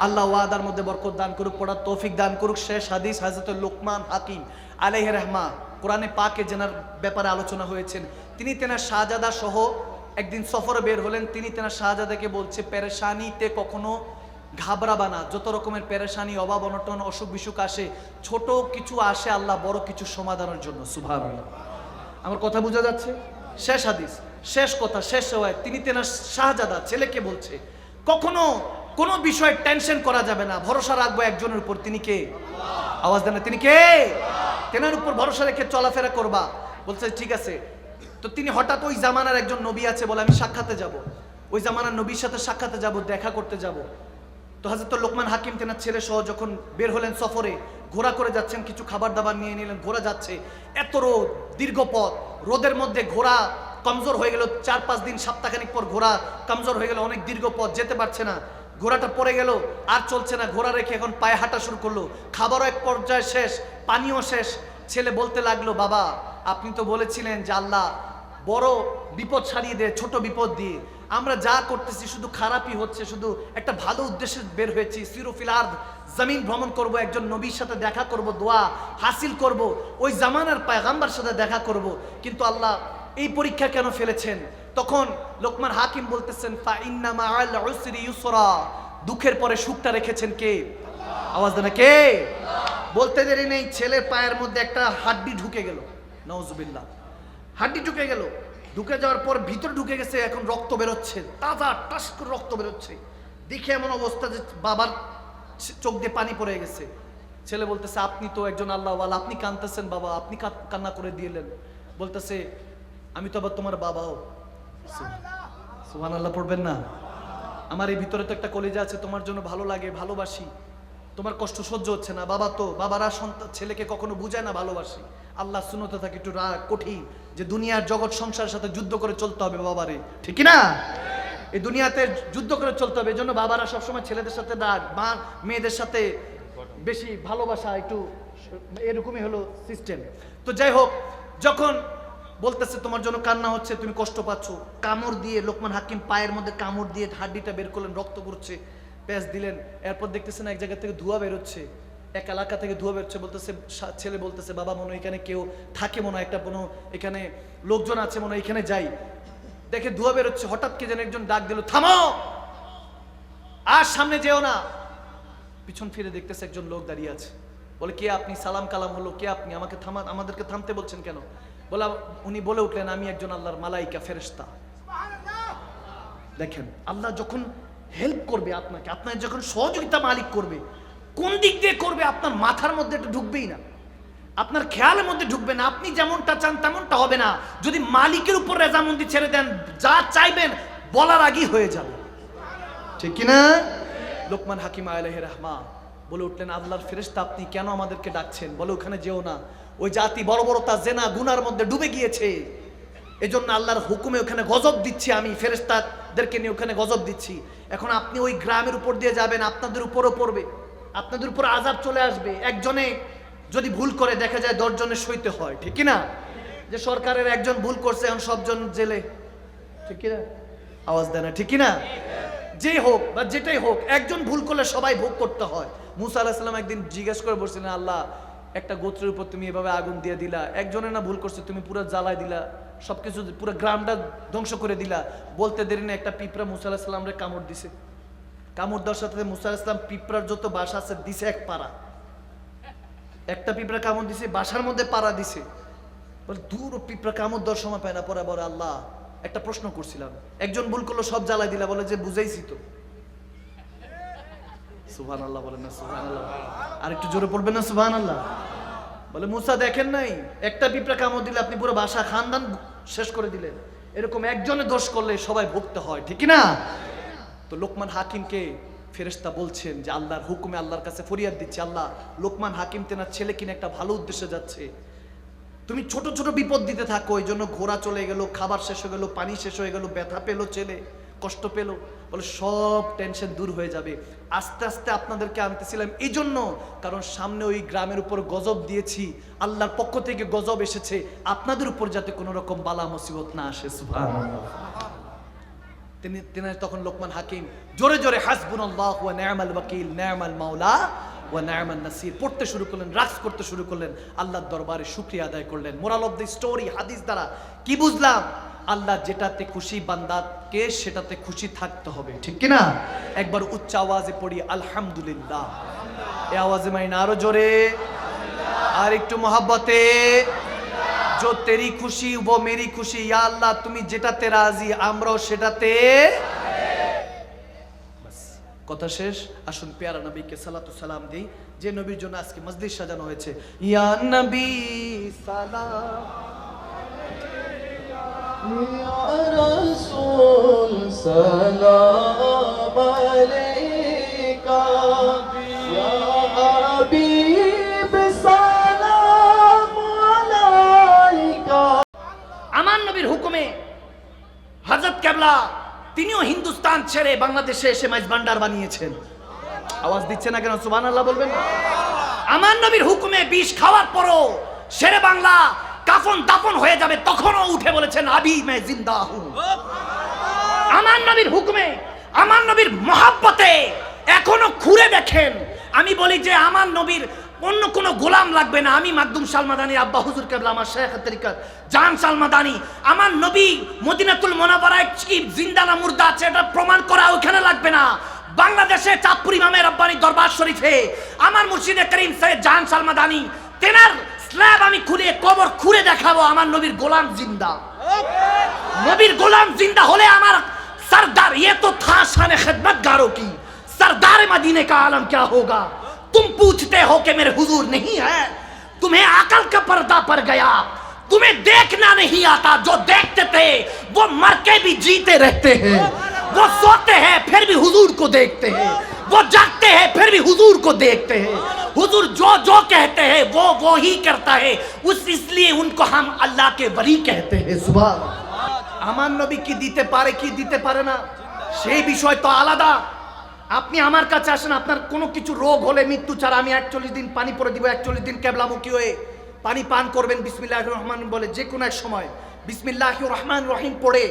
আল্লাহ ওয়াদার মধ্যে বরকত দান করুক, পড়ার তৌফিক দান করুক। শেষ হাদিস হযরত লোকমান হাকিম আলাইহির রহমা, কোরআনে পাকে যেনার ব্যাপারে আলোচনা হয়েছেন, তিনি তেনার শাহজাদা সহ একদিন সফরে বের হলেন। তিনি তেনার শাহজাদাকে বলছে, পেরেশানিতে কখনো ঘাবড়াবা না। যত রকমের পেরেশানি, অভাব অনটন, অসুখ বিসুখ আসে, ছোট কিছু আসে আল্লাহ বড় কিছু সমাধানের জন্য। সুবহানাল্লাহ। আমার কথা বোঝা যাচ্ছে? শেষ হাদিস, শেষ কথা, শেষ হয়। তিনি তেনার শাহজাদা ছেলেকে বলছে, কখনো কোনো বিষয়ে টেনশন করা যাবে না, ভরসা রাখবো একজনের উপর। তিনি কে? আওয়াজ দেন না, তিনি কে? তেনার উপর ভরসা রেখে চলাফেরা করবা। বলছে ঠিক আছে। তো তিনি হঠাৎ ওই জামানার একজন নবী আছে বলে, আমি সাক্ষাতে যাব, ওই জামানার নবীর সাথে সাক্ষাতে যাব, দেখা করতে যাব। তো হযরত লোকমান হাকিম তেনার ছেলে সহ যখন বের হলেন সফরে, ঘোড়া করে যাচ্ছেন, কিছু খাবার দাবার নিয়ে নিলেন, ঘোড়া যাচ্ছে। এত রোদ, দীর্ঘ পথ, রোদের মধ্যে ঘোড়া কমজোর হয়ে গেল। 4-5 দিন, সপ্তাহখানিক পর ঘোড়া কমজোর হয়ে গেল, অনেক দীর্ঘ পথ, যেতে পারছে না। ঘোড়াটা পড়ে গেল, আর চলছে না। ঘোড়া রেখে এখন পায়ে হাঁটা শুরু করলো। খাবারও এক পর্যায়ে শেষ, পানিও শেষ। ছেলে বলতে লাগলো, বাবা আপনি তো বলেছিলেন যে আল্লাহ বড় বিপদ সারিয়ে দেয় ছোট বিপদ দিয়ে। আমরা যা করতেছি শুধু খারাপই হচ্ছে, শুধু একটা ভালো উদ্দেশ্যে বের হয়েছি। সিরুফিল আরদ, জমিন ভ্রমণ করব, একজন নবীর সাথে দেখা করব, দোয়া হাসিল করব, ওই জামানার পয়গম্বরের সাথে দেখা করব, কিন্তু আল্লাহ এই পরীক্ষা কেন ফেলেছেন? তখন লোকমান হাকিম বলতেছেন, ফা ইন্না মাআল উসরি ইউসরা, দুঃখের পরে সুখটা রেখেছেন কে? আওয়াজ দেন, কে? বলতে দেরি নেই, ছেলের পায়ের মধ্যে একটা হাড্ডি ঢুকে গেল। নাউজুবিল্লাহ। হাড্ডি ঢুকে গেল, ঢুকে যাওয়ার পর ভিতর ঢুকে গেছে, এখন রক্ত বেরোচ্ছে, তাজা টাস করে রক্ত বেরোচ্ছে। দেখে এমন অবস্থা যে বাবার চোখ দিয়ে পানি পড়ে গেছে। ছেলে বলতেছে, আপনি তো একজন আল্লাহওয়ালা, আপনি কাঁদতেছেন বাবা, আপনি কান্না করে দিলেন। বলতেছে, আমি তো আবার তোমার বাবাও। সুবহানাল্লাহ পড়বেন না? আমার এই ভিতরে তো একটা কলিজা আছে, তোমার জন্য ভালো লাগে, ভালোবাসি, তোমার কষ্ট সহ্য হচ্ছে না। বাবা তো, বাবারা সন্তান ছেলেকে কখনো বুঝায় না ভালোবাসি। আল্লাহ সুন্নতে থাকে একটু কঠিন, যে দুনিয়ার জগৎ সংসারের সাথে যুদ্ধ করে চলতে হবে বাবারে, ঠিক না? এই দুনিয়াতে যুদ্ধ করে চলতে হবে। এই জন্য বাবারা সবসময় ছেলেদের সাথে মা মেয়েদের সাথে বেশি ভালোবাসা, একটু এরকমই হলো সিস্টেম। তো যাই হোক, যখন বলতেছে তোমার জন্য কান্না হচ্ছে, তুমি কষ্ট পাচ্ছ, কামড় দিয়ে লোকমান হাকিম পায়ের মধ্যে কামড় দিয়ে হাড্ডিটা বের করলেন, রক্ত পড়ছে, প্যাঁচ দিলেন। এরপর দেখতেছেন এক জায়গা থেকে ধোঁয়া বেরোচ্ছে, এক এলাকা থেকে ধোঁয়া বেরোচ্ছে। বলতেছে, ছেলে বলতেছে, বাবা মনে হয় এখানে কেউ থাকে, মনে হয় একটা কোনো এখানে লোকজন আছে, মনে হয় এখানে যাই। দেখে ধোঁয়া বেরোচ্ছে, হঠাৎ কে যেন একজন ডাক দিল, থামো, আর সামনে যেও না। পিছন ফিরে দেখতেছে একজন লোক দাঁড়িয়ে আছে। বলে, কে আপনি? সালাম কালাম হলো, কে আপনি? আমাকে আমাদেরকে থামতে বলছেন কেন? বলা, উনি বলে উঠলেন, আমি একজন আল্লাহর মালাইকা, ফেরেশতা। দেখেন, আল্লাহ যখন হেল্প করবে আপনাকে, আপনার যখন সহযোগিতা মালিক করবে, কোন দিক দিয়ে করবে আপনার মাথার মধ্যে এটা ঢুকবেই না, আপনার খেয়ালের মধ্যে ঢুকবে না। আপনি যেমনটা চান তেমনটা হবে না। যদি মালিকের উপর রেজামন্দি ছেড়ে দেন, যা চাইবেন বলার আগেই হয়ে যাবে, ঠিক কিনা? লোকমান হাকিম আলাইহির রাহমা বলে উঠলেন, আল্লাহর ফেরেশতা আপনি কেন আমাদেরকে ডাকছেন? বলে, ওখানে যেও না, ওই জাতি বর্বরতা, জেনা, গুনার মধ্যে ডুবে গিয়েছে, এজন্য আল্লাহর হুকুমে ওখানে গজব দিচ্ছি, আমি ফেরেশতাদেরকে নিয়ে ওখানে গজব দিচ্ছি। এখন আপনি ওই গ্রামের উপর দিয়ে যাবেন, আপনাদের উপরও পড়বে, আপনাদের উপর আযাব চলে আসবে। একজনে যদি ভুল করে, দেখা যায় 10 জনের সইতে হয়, ঠিক কিনা? যে সরকারের একজন ভুল করছে, এখন সবজন জেলে, ঠিক কিনা? আওয়াজ দেয় না, ঠিক কিনা? যেই হোক বা যেটাই হোক, একজন ভুল করলে সবাই ভোগ করতে হয়। মুসা আলাইহিস সালাম একদিন জিজ্ঞেস করে বলছিলেন, আল্লাহ একটা গোত্রের উপর তুমি এভাবে আগুন দিয়ে দিলা, একজনের না ভুল করছে, তুমি পুরো জ্বালাই দিলা, সবকিছু পুরো গ্রামটা ধ্বংস করে দিলা। বলতে দেরি না, একটা পিঁপড়া মুসা আলাইহিস সালামরে কামড় দিছে। কামড় দেওয়ার সাথে মুসা আলাইহিস সালাম পিঁপড়ার যত বাসা আছে দিছে এক পাড়া। একটা পিঁপড়া কামড় দিছে, বাসার মধ্যে পাড়া দিছে। বলে, দূর পিঁপড়া কামড় দেওয়ার সময় পায় না। পরে বলে, আল্লাহ একটা প্রশ্ন করছিলাম, একজন ভুল করলো সব জ্বালাই দিলা। বলে যে, বুঝাইছি তো। সুবহানাল্লাহ বলেন না? সুবহানাল্লাহ। আর একটু জোরে পড়বেন না? সুবহানাল্লাহ। বলে, মুসা দেখেন নাই, একটা পিঁপড়া কামড় দিলে আপনি পুরো বাসা খানদান শেষ করে দিলেন। এরকম একজনে দোষ করলে সবাই ভুগতে হয়, ঠিক না? তো লোকমান হাকিমকে ফেরেশতা বলছেন যে আল্লাহর হুকুমে আল্লাহর কাছে ফরিয়াদ দিচ্ছে, আল্লাহ লোকমান হাকিম তেনার ছেলে কিনা একটা ভালো উদ্দেশ্যে যাচ্ছে, তুমি ছোট ছোট বিপদ দিতে থাকো। ওই জন্য ঘোড়া চলে গেল, খাবার শেষ হয়ে গেল, পানি শেষ হয়ে গেল, ব্যথা পেলো ছেলে, কষ্ট পেলো, বলে সব টেনশন দূর হয়ে যাবে। আস্তে আস্তে আপনাদেরকে আনতেছিলাম এই জন্য, কারণ সামনে ওই গ্রামের উপর গজব দিয়েছি, আল্লাহর পক্ষ থেকে গজব এসেছে, আপনাদের উপর যাতে কোনো রকম বালা মুসিবত না আসে। সুবহানাল্লাহ। তিনি তখন লোকমান হাকিম জোরে জোরে হাসবুনাল্লাহু ওয়া নি'মাল ওয়াকিল, নি'মাল মাওলা ওয়া নি'মান নাসির পড়তে শুরু করলেন, রাক্স করতে শুরু করলেন, আল্লাহর দরবারে শুকরিয়া আদায় করলেন। মোরাল অফ দ্য স্টোরি, হাদিস দ্বারা কি বুঝলাম? আল্লাহ যেটাতে খুশি বান্দাকে সেটাতে খুশি থাকতে হবে, ঠিক কি না? একবার উচ্চ আওয়াজে পড়ি আলহামদুলিল্লাহ। এই আওয়াজে মাইনা আরো জোরে, আর একটু মহব্বতে। जो तेरी खुशी वो मेरी खुशी, या अल्लाह তুমি যেটাতে রাজি আমরাও সেটাতে। বাস কথা শেষ। আসুন পেয়ারা নবীকে সালাতু সালাম দেই, যে নবীর জন্য আজকে মসজিদ সাজানো হয়েছে। ইয়া নবী সালাম, ইয়া রাসূল সালাম আলাইকা, ইয়া হাবিব সালাম আলাইকা। আমার নবীর হুকুমে হযরত কেবলা তিনিও হিন্দুস্তান ছেড়ে বাংলাদেশে এসে মাইজ ভান্ডার বানিয়েছেন। আওয়াজ দিচ্ছে না কেন? সুবহানাল্লাহ বলবেন না? আমার নবীর হুকুমে বিষ খাওয়ার পরও শেরে বাংলা কাফন দাফন হয়ে যাবে, তখনও উঠে বলেছেন আবি মে জিন্দা হুঁ। আমার নবীর হুকুমে, আমার নবীর মহাব্বতে এখনো ঘুরে দেখেন। আমি বলি যে আমার নবীর অন্য কোনো গোলাম লাগবে না। আমি মাকদুম সালমাদানি আব্বা হুজুর কেবলা, আমার শেখ তরিকত জান সালমাদানি, আমার নবী মদিনাতুল মুনাওয়ারায় কি জিন্দা না মুর্দা আছে এটা প্রমাণ করা ওখানে লাগবে না। বাংলাদেশে চাঁদপুর ইমামে রব্বানি দরবার শরীফে আমার মুর্শিদে করিম সৈয়দ জান সালমাদানি তেনার স্ল্যাব আমি খুলে কবর খুঁড়ে দেখাবো, আমার নবীর গোলাম জিন্দা। নবীর গোলাম জিন্দা হলে আমার सरदार, ये तो था शान खिदमतगारों की, सरदार मदीने का आलम क्या होगा। तुम पूछते हो कि मेरे हुजूर नहीं है, तुम्हें अकल का पर्दा पड़ गया, तुम्हें देखना नहीं आता। जो देखते थे वो मर के भी जीते रहते हैं, वो सोते हैं फिर भी हुजूर को देखते हैं, वो जागते हैं फिर भी हुजूर को देखते हैं। हुजूर जो जो कहते हैं वो ही करता है, इसलिए उनको हम अल्लाह के वली कहते हैं। सुभान। আমার নবী কি দিতে পারে কি দিতে পারে না সেই বিষয় তো আলাদা। আপনি আমার কাছে আসেন, আপনার কোনো কিছু রোগ হলে মৃত্যু ছাড়া আমি 41 দিন পানি পরে দিব, 41 দিন কেবলামুখী হয়ে পানি পান করবেন বিসমিল্লাহির রহমান বলে, যে কোনো এক সময় বিসমিল্লাহির রহমান রহিম পড়ে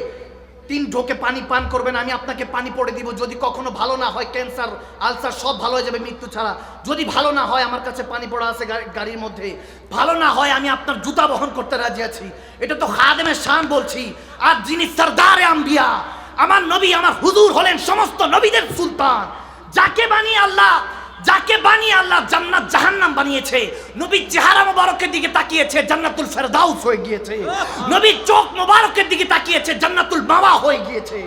3 ঢোকে পানি পান করবেন, আমি আপনাকে পানি পড়ে দিব। যদি কখনো ভালো না হয়, ক্যান্সার আলসার সব ভালো হয়ে যাবে মৃত্যু ছাড়া। যদি ভালো না হয়, আমার কাছে পানি পড়া আছে গাড়ির মধ্যে, ভালো না হয় আমি আপনার জুতা বহন করতে রাজি আছি। এটা তো খাদেমের শান বলছি। আর যিনি সরদারে আম্বিয়া, আমার নবী, আমার হুজুর হলেন সমস্ত নবীদের সুলতান, যাকে বানিয়ে আল্লাহ জান্নাত জাহান্নাম বানিয়েছে। নবীর চেহারা মোবারকের দিকে তাকিয়েছে, জান্নাতুল ফেরদাউস হয়ে গিয়েছে। নবীর চোখ মোবারকের দিকে তাকিয়েছে, জান্নাতুল মাওয়া হয়ে গিয়েছে।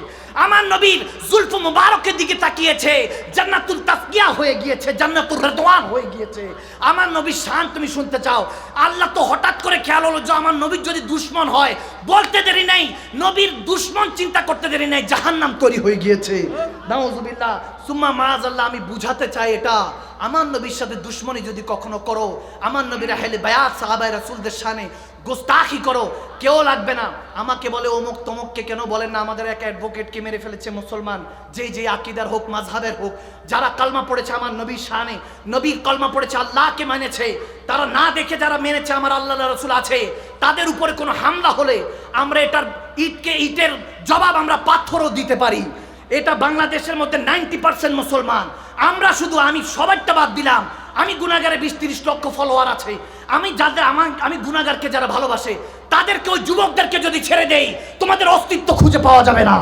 আমার নবীর জুলফ মোবারকের দিকে তাকিয়েছে, জান্নাতুল তাসকিয়া হয়ে গিয়েছে, জান্নাতুল রিদওয়ান হয়ে গিয়েছে। আমার নবীর শান তুমি শুনতে চাও? আল্লাহ তো হঠাৎ করে খেয়াল হলো যে আমার নবীর যদি দুশমন হয়, বলতে দেরি নাই, নবীর দুশমন চিন্তা করতে দেরি নাই, জাহান্নাম তৈরি হয়ে গিয়েছে। নাউজুবিল্লাহ সুম্মা মাআযাল্লাহ। আমি বুঝাতে চাই এটা, আমার নবীর সাথে দুশমনি যদি কখনো করো, আমার নবীর আহলে বায়াত সাহাবায়ে রাসূলদের শানে গোস্তাখি করো, কেউ লাগবে না। আমাকে বলে অমুক তমুককে কেন বলেন না? আমাদের এক অ্যাডভোকেটকে মেরে ফেলেছে মুসলমান, যেই আকীদার হোক মাযহাবের হোক, যারা কালমা পড়েছে আমার নবীর শানে, নবীর কলমা পড়েছে, আল্লাহকে মেনেছে, তারা না দেখে যারা মেনেছে আমার আল্লাহ রাসূল আছে, তাদের উপরে কোনো হামলা হলে আমরা এটার ইটের জবাব আমরা পাথরও দিতে পারি। এটা বাংলাদেশের মধ্যে 90% মুসলমান, আমরা শুধু, আমি সবাইটা বাদ দিলাম, আমি গুনাহগারে 20-30 লক্ষ ফলোয়ার আছে, আমি গুনাহগারকে যারা ভালোবাসে তাদেরকে, ওই যুবকদেরকে যদি ছেড়ে দেই, তোমাদের অস্তিত্ব খুঁজে পাওয়া যাবে না।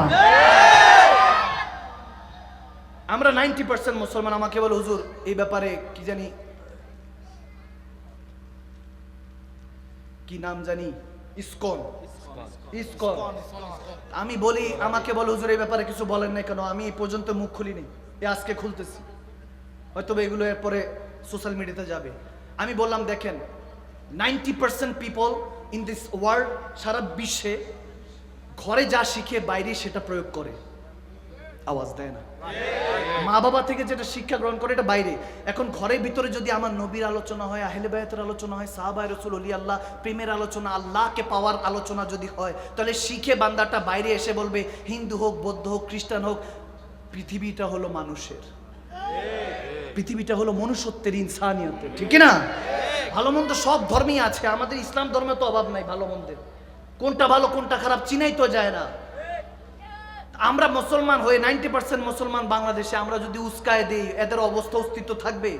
আমরা 90% মুসলমান। আমাকে বলে হুজুর এই ব্যাপারে কি জানি, কি নাম জানি, ইসকন। আমি বলি, আমাকে বলে হুজুর এই ব্যাপারে কিছু বলেন না কেন? আমি এই পর্যন্ত মুখ খুলিনি, আজকে খুলতেছি, হয়তো এগুলো এরপরে সোশ্যাল মিডিয়াতে যাবে। আমি বললাম দেখেন, 90% পিপল ইন দিস ওয়ার্ল্ড, সারা বিশ্বে ঘরে যা শিখে বাইরে সেটা প্রয়োগ করে, আওয়াজ দেয় না। মা বাবা থেকে যেটা শিক্ষা গ্রহণ করে এটা বাইরে। এখন ঘরের ভিতরে যদি আমার নবীর আলোচনা হয়, আহলে বায়াতের আলোচনা হয়, সাহাবায়ে রাসূল, ওলি আল্লাহ প্রেমের আলোচনা, আল্লাহকে পাওয়ার আলোচনা যদি হয়, তাহলে শিখে বান্দাটা বাইরে এসে বলবে হিন্দু হোক, বৌদ্ধ হোক, খ্রিস্টান হোক, পৃথিবীটা হলো মানুষের, পৃথিবীটা হলো মনুষ্যত্বের, ইনসানিয়তের, ঠিক না? ভালো মন্দ সব ধর্মেই আছে, আমাদের ইসলাম ধর্মে তো অভাব নাই ভালো মন্দের। কোনটা ভালো কোনটা খারাপ চিনাই তো যায় না। আমরা মুসলমান হয়ে 90% মুসলমান বাংলাদেশে আমরা যদি উস্কায় দিই, এদের অবস্থা অস্তিত্ব থাকবে?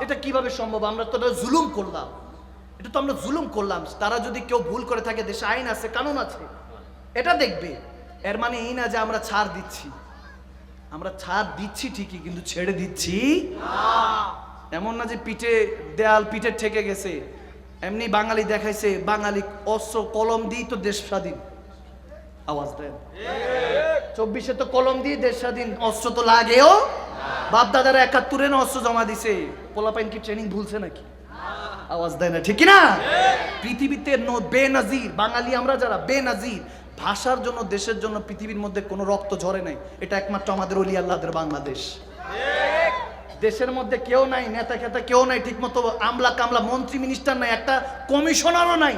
এটা কিভাবে সম্ভব? আমরা তো জুলুম করলাম, এটা তো আমরা জুলুম করলাম। তারা যদি কেউ ভুল করে থাকে, দেশে আইন আছে, কানুন আছে, এটা দেখবে। এর মানে এই না যে আমরা ছাড় দিচ্ছি, আমরা ছাড় দিচ্ছি ঠিকই, কিন্তু ছেড়ে দিচ্ছি এমন না যে পিঠে দেয়াল পিঠে ঠেকে গেছে। এমনি বাঙালি দেখাইছে, বাঙালি অস্ত্র কলম দিয়ে তো দেশ স্বাধীন, আওয়াজ দেন। 24-এ তো কলম দিয়ে দেশ স্বাধীন, অস্ত্র তো লাগেও। বাপ দাদারা 71-এ না অস্ত্র জমা দিছে, পোলাপাইন কি ট্রেনিং ভুলছে নাকি? আওয়াজ দেয় না, ঠিক না? পৃথিবীতে বেনজির বাঙালি আমরা যারা, বেনজির ভাষার জন্য, দেশের জন্য পৃথিবীর মধ্যে কোনো রক্ত ঝরে নাই। এটা একমাত্র আমাদের ওলি আল্লাহদের বাংলাদেশ। দেশের মধ্যে কেউ নাই, নেতা খেতা কেউ নাই, ঠিক মতো আমলা কামলা মন্ত্রী মিনিস্টার নাই, একটা কমিশনারও নাই।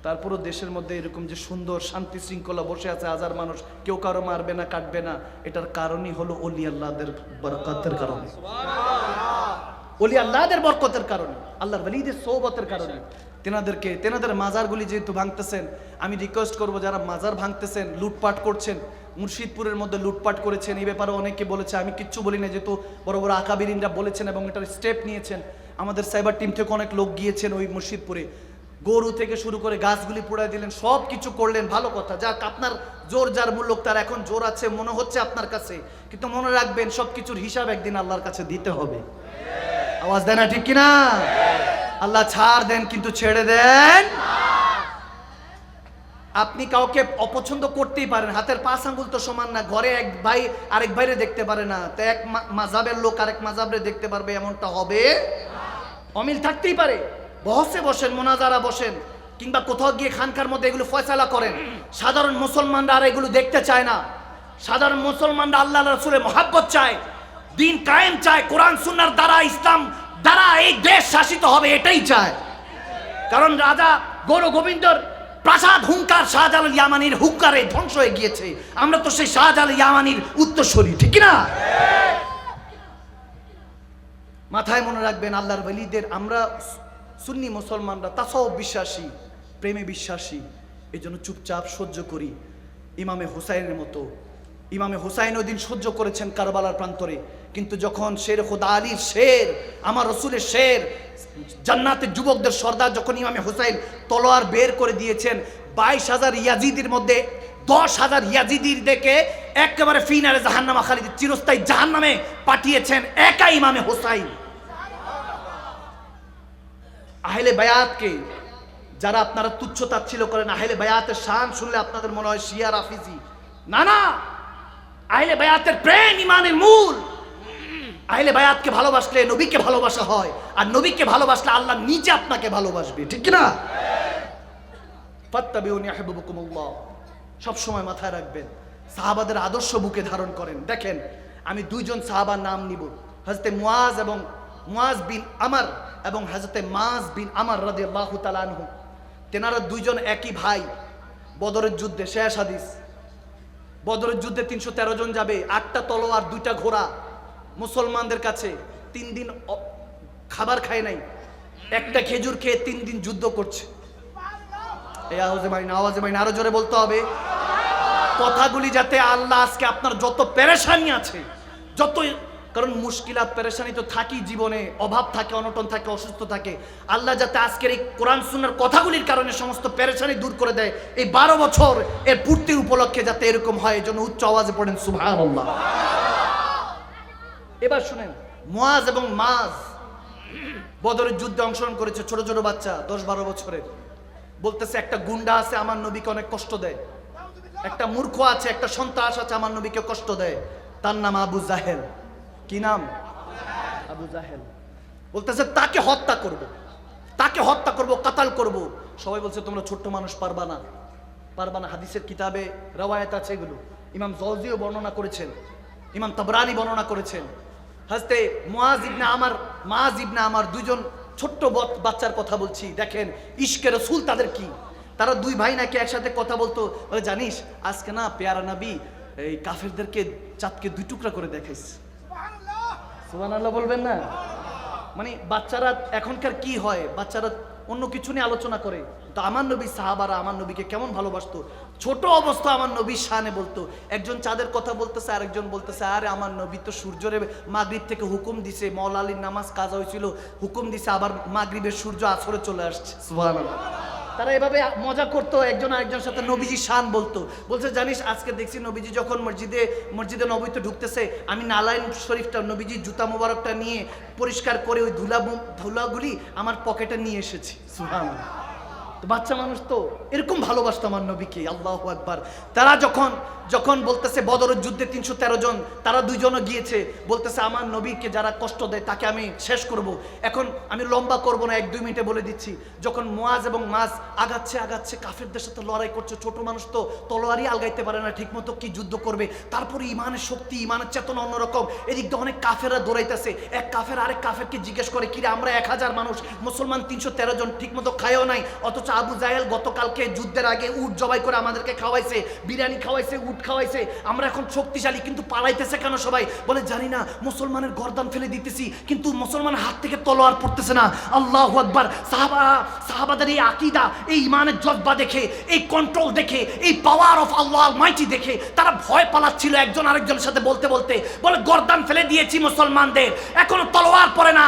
তারপরও দেশের মধ্যে এরকম যে সুন্দর শান্তি শৃঙ্খলা বসে আছে, হাজার মানুষ, কেউ কারো মারবে না, কাটবে না। এটার কারণই হলো ওলি আল্লাহদের বরকতের কারণে, ওলি আল্লাহদের বরকতের কারণে, আল্লাহর ওলিদের সোহবতের কারণে। তেনাদের মাজারগুলি যেহেতু ভাঙতেছেন, আমি রিকোয়েস্ট করব যারা মাজার ভাঙতেছেন, লুটপাট করছেন, মুর্শিদপুরের মধ্যে লুটপাট করেছেন, এই ব্যাপারে অনেকে বলেছে, আমি কিচ্ছু বলি না, যেহেতু বড় বড় আকাবিরিনরা বলেছেন এবং এটার স্টেপ নিয়েছেন। আমাদের সাইবার টিম থেকে অনেক লোক গিয়েছেন ওই মুর্শিদপুরে, গরু থেকে শুরু করে গাছগুলি পোড়ায় দিলেন, সব কিছু করলেন, ভালো কথা। যাক, আপনার জোর যার মূল্য তার এখন জোর আছে মনে হচ্ছে আপনার কাছে, কিন্তু মনে রাখবেন সব কিছুর হিসাব একদিন আল্লাহর কাছে দিতে হবে। আওয়াজ দেয় না, ঠিক কিনা? আল্লাহ ছাড় দেন কিন্তু ছেড়ে দেন। আপনি কাউকে অপছন্দ করতেই পারেন, হাতের 5 আঙ্গুল তো সমান না। ঘরে এক ভাই আরেক ভাইরে দেখতে পারে না, তো এক মাযহাবের লোক আরেক মাযহাবরে দেখতে পারবে এমনটা হবে? অমিল থাকতেই পারে। বহসে বসেন, মোনাজারা বসেন, কিংবা কোথাও গিয়ে খানকার মধ্যে এগুলো ফয়সালা করেন। সাধারণ মুসলমানরা আর এগুলো দেখতে চায় না। সাধারণ মুসলমানরা আল্লাহ রাসূলের মহব্বত চায়, দিন কায়েম চায়, কোরআন সুন্নাহর দ্বারা, ইসলাম দ্বারা এই দেশ শাসিত হবে, এটাই চায়। কারণ রাজা গৌর গোবিন্দর প্রাসাদ হুঙ্কার শাহজালাল ইয়ামানির হুঙ্কারে ধ্বংস হয়ে গিয়েছে। আমরা তো সেই শাহজালাল ইয়ামানির উত্তরসূরি, ঠিক না? মাথায় মনে রাখবেন, আল্লাহর ওলিদের, আমরা সুন্নি মুসলমানরা তাসাউফ বিশ্বাসী, প্রেমে বিশ্বাসী, এই জন্য চুপচাপ সহ্য করি। ইমামে হুসাইনের মতো, ইমামে হুসাইন ওই দিন সহ্য করেছেন কারবালার প্রান্তরে, কিন্তু যখন শের খোদা আলীর শের, আমার রসুলের শের, জান্নাতের যুবকদের সর্দার, যখন ইমামে হুসাইন তলোয়ার বের করে দিয়েছেন, 22,000 ইয়াজিদের মধ্যে 10,000 ইয়াজিদির দেখে একেবারে ফিনারে জাহান্নামা খালিদ, চিরস্থায়ী জাহান্নামে পাঠিয়েছেন একা ইমামে হুসাইন। আহলে বায়াতকে যারা আপনারা তুচ্ছ তাচ্ছিল্য করেন, আহলে বায়াতের শান শুনলে আপনাদের মনে হয় শিয়া রাফিজি। না না, আহলে বায়াতের প্রেম ইমানের মূল। আহলে বায়াতকে ভালোবাসলে নবীকে ভালোবাসা হয়, আর নবীকে ভালোবাসলে আল্লাহ নিজে আপনাকে ভালোবাসবে, ঠিক না? ফাত্তাবিউনি আহবিবুকুমুল্লাহ, সব সময় মাথায় রাখবেন। সাহাবাদের আদর্শ বুকে ধারণ করেন। দেখেন, আমি 2 জন সাহাবার নাম নিব, হযরতে মুআজ বিন আমর এবং হযরতে মাজ বিন আমর রাদিয়াল্লাহু তাআলা আনহু। তেনারা 2 জন একই ভাই। বদরের যুদ্ধে, শেষ হাদিস, বদরের যুদ্ধে 313 জন যাবে, 8টা তলোয়ার, 2টা ঘোড়া। মুসলমানদের কাছে 3 দিন খাবার খায় নাই, একটা খেজুর খেয়ে 3 দিন যুদ্ধ করছে। এই আওয়াজে মাইন আরো জোরে বলতে হবে কথাগুলি, যাতে আল্লাহ আজকে আপনার যত পেরেশানি আছে, যত, কারণ মুশকিলাত পেরেশানি তো থাকি জীবনে, অভাব থাকে, অনটন থাকে, অসুস্থ থাকে, আল্লাহ যাতে আজকের এই কোরআন সুন্নাহর কথাগুলির কারণে সমস্ত পেরেশানি দূর করে দেয়। এই 12 বছর এর পূর্তির উপলক্ষে যাতে এরকম হয়, এজন্য উচ্চ আওয়াজে পড়েন সুবহানাল্লাহ। এবার শুনেন, মুআজ এবং মাজ বদরের যুদ্ধে অংশগ্রহণ করেছে, ছোট ছোট বাচ্চা 10-12 বছরের। বলতেছে একটা গুন্ডা আছে আমার নবীকে অনেক কষ্ট দেয়, একটা মূর্খ আছে, একটা সন্ত্রাস আছে আমার নবীকে কষ্ট দেয়, তার নাম আবু জাহেল। কি নাম? আবু জাহেল। বলতেছে তাকে হত্যা করব, কাতাল করব। সবাই বলছে তোমরা ছোট্ট মানুষ, পারবা না। হাদিসের কিতাবে রওয়ায়াত আছে এগুলো। ইমাম জওজিও বর্ণনা করেছেন, ইমাম তাবরানি বর্ণনা করেছেন। হযরতে মুআজ ইবনে আমার দুইজন ছোট্ট বাচ্চার কথা বলছি। দেখেন ইশকে রাসূল তাদের কি, তারা দুই ভাই নাকি একসাথে কথা বলতো, বলে জানিস আজকে না পেয়ারা নবী এই কাফেরদেরকে চাঁদকে দুই টুকরা করে দেখাইছে। সুবহানাল্লাহ বলবেন না? মানে বাচ্চারা এখনকার কি হয়, বাচ্চারা অন্য কিছু নিয়ে আলোচনা করে। তো আমার নবী সাহাবারা আমার নবীকে কেমন ভালোবাসতো, ছোট অবস্থা আমার নবীর শানে বলতো। একজন চাঁদের কথা বলতেছে, আরেকজন বলতেছে আরে আমার নবী তো সূর্যরে মাগরিব থেকে হুকুম দিছে, মওলা আলীর নামাজ কাজা হয়েছিল, হুকুম দিছে, আবার মাগরিবের সূর্য আসরে চলে আসছে। সুবহানাল্লাহ। তারা এভাবে মজা করতো, একজন আরেকজনের সাথে নবীজি শান বলতো। বলছে জানিস আজকে দেখছি নবীজি যখন মসজিদে নববীতে ঢুকতেছে, আমি নালাইন শরীফটা নবীজি জুতা মোবারকটা নিয়ে পরিষ্কার করে ওই ধুলাগুলি আমার পকেটে নিয়ে এসেছি। সুবহানাল্লাহ। তো বাচ্চা মানুষ তো এরকম ভালোবাসতো আমার নবীকে। আল্লাহু আকবার। তারা যখন বলতেছে বদরের যুদ্ধে 313 জন, তারা দুইজনও গিয়েছে, বলতেছে আমার নবীকে যারা কষ্ট দেয় তাকে আমি শেষ করব। এখন আমি লম্বা করব না, 1-2 মিনিটে বলে দিচ্ছি। যখন মুআজ এবং মাজ আগাচ্ছে কাফেরদের সাথে লড়াই করছে, ছোট মানুষ তো তলোয়ারই আলগাইতে পারে না ঠিকমতো, কি যুদ্ধ করবে। তারপরে ইমানের শক্তি, ইমানের চেতনা অন্যরকম। এদিক দিয়ে অনেক কাফেররা দৌড়াইতেছে, এক কাফের আরেক কাফেরকে জিজ্ঞেস করে কিরে আমরা 1000 মানুষ, মুসলমান 313 জন, ঠিকমতো খায়ও নাই, অথচ আবু জাহেল গতকালকে যুদ্ধের আগে উট জবাই করে আমাদেরকে খাওয়াইছে, বিরিয়ানি খাওয়াইছে, উট খাওয়াইছে, আমরা এখন শক্তিশালী, কিন্তু পালাইতেছে কেন সবাই? বলে জানি না, মুসলমানের গর্দান ফেলে দিতেছি কিন্তু মুসলমানের হাত থেকে তলোয়ার পড়তেছে না। আল্লাহু আকবার। সাহাবাদের এই আকীদা, এই ইমানের জজ্বা দেখে, এই কন্ট্রোল দেখে, এই পাওয়ার অফ আল্লাহ অলমাইটি দেখে তারা ভয় পালাচ্ছিল একজন আরেকজনের সাথে বলতে বলে গর্দান ফেলে দিয়েছি মুসলমানদের, এখনো তলোয়ার পড়ে না,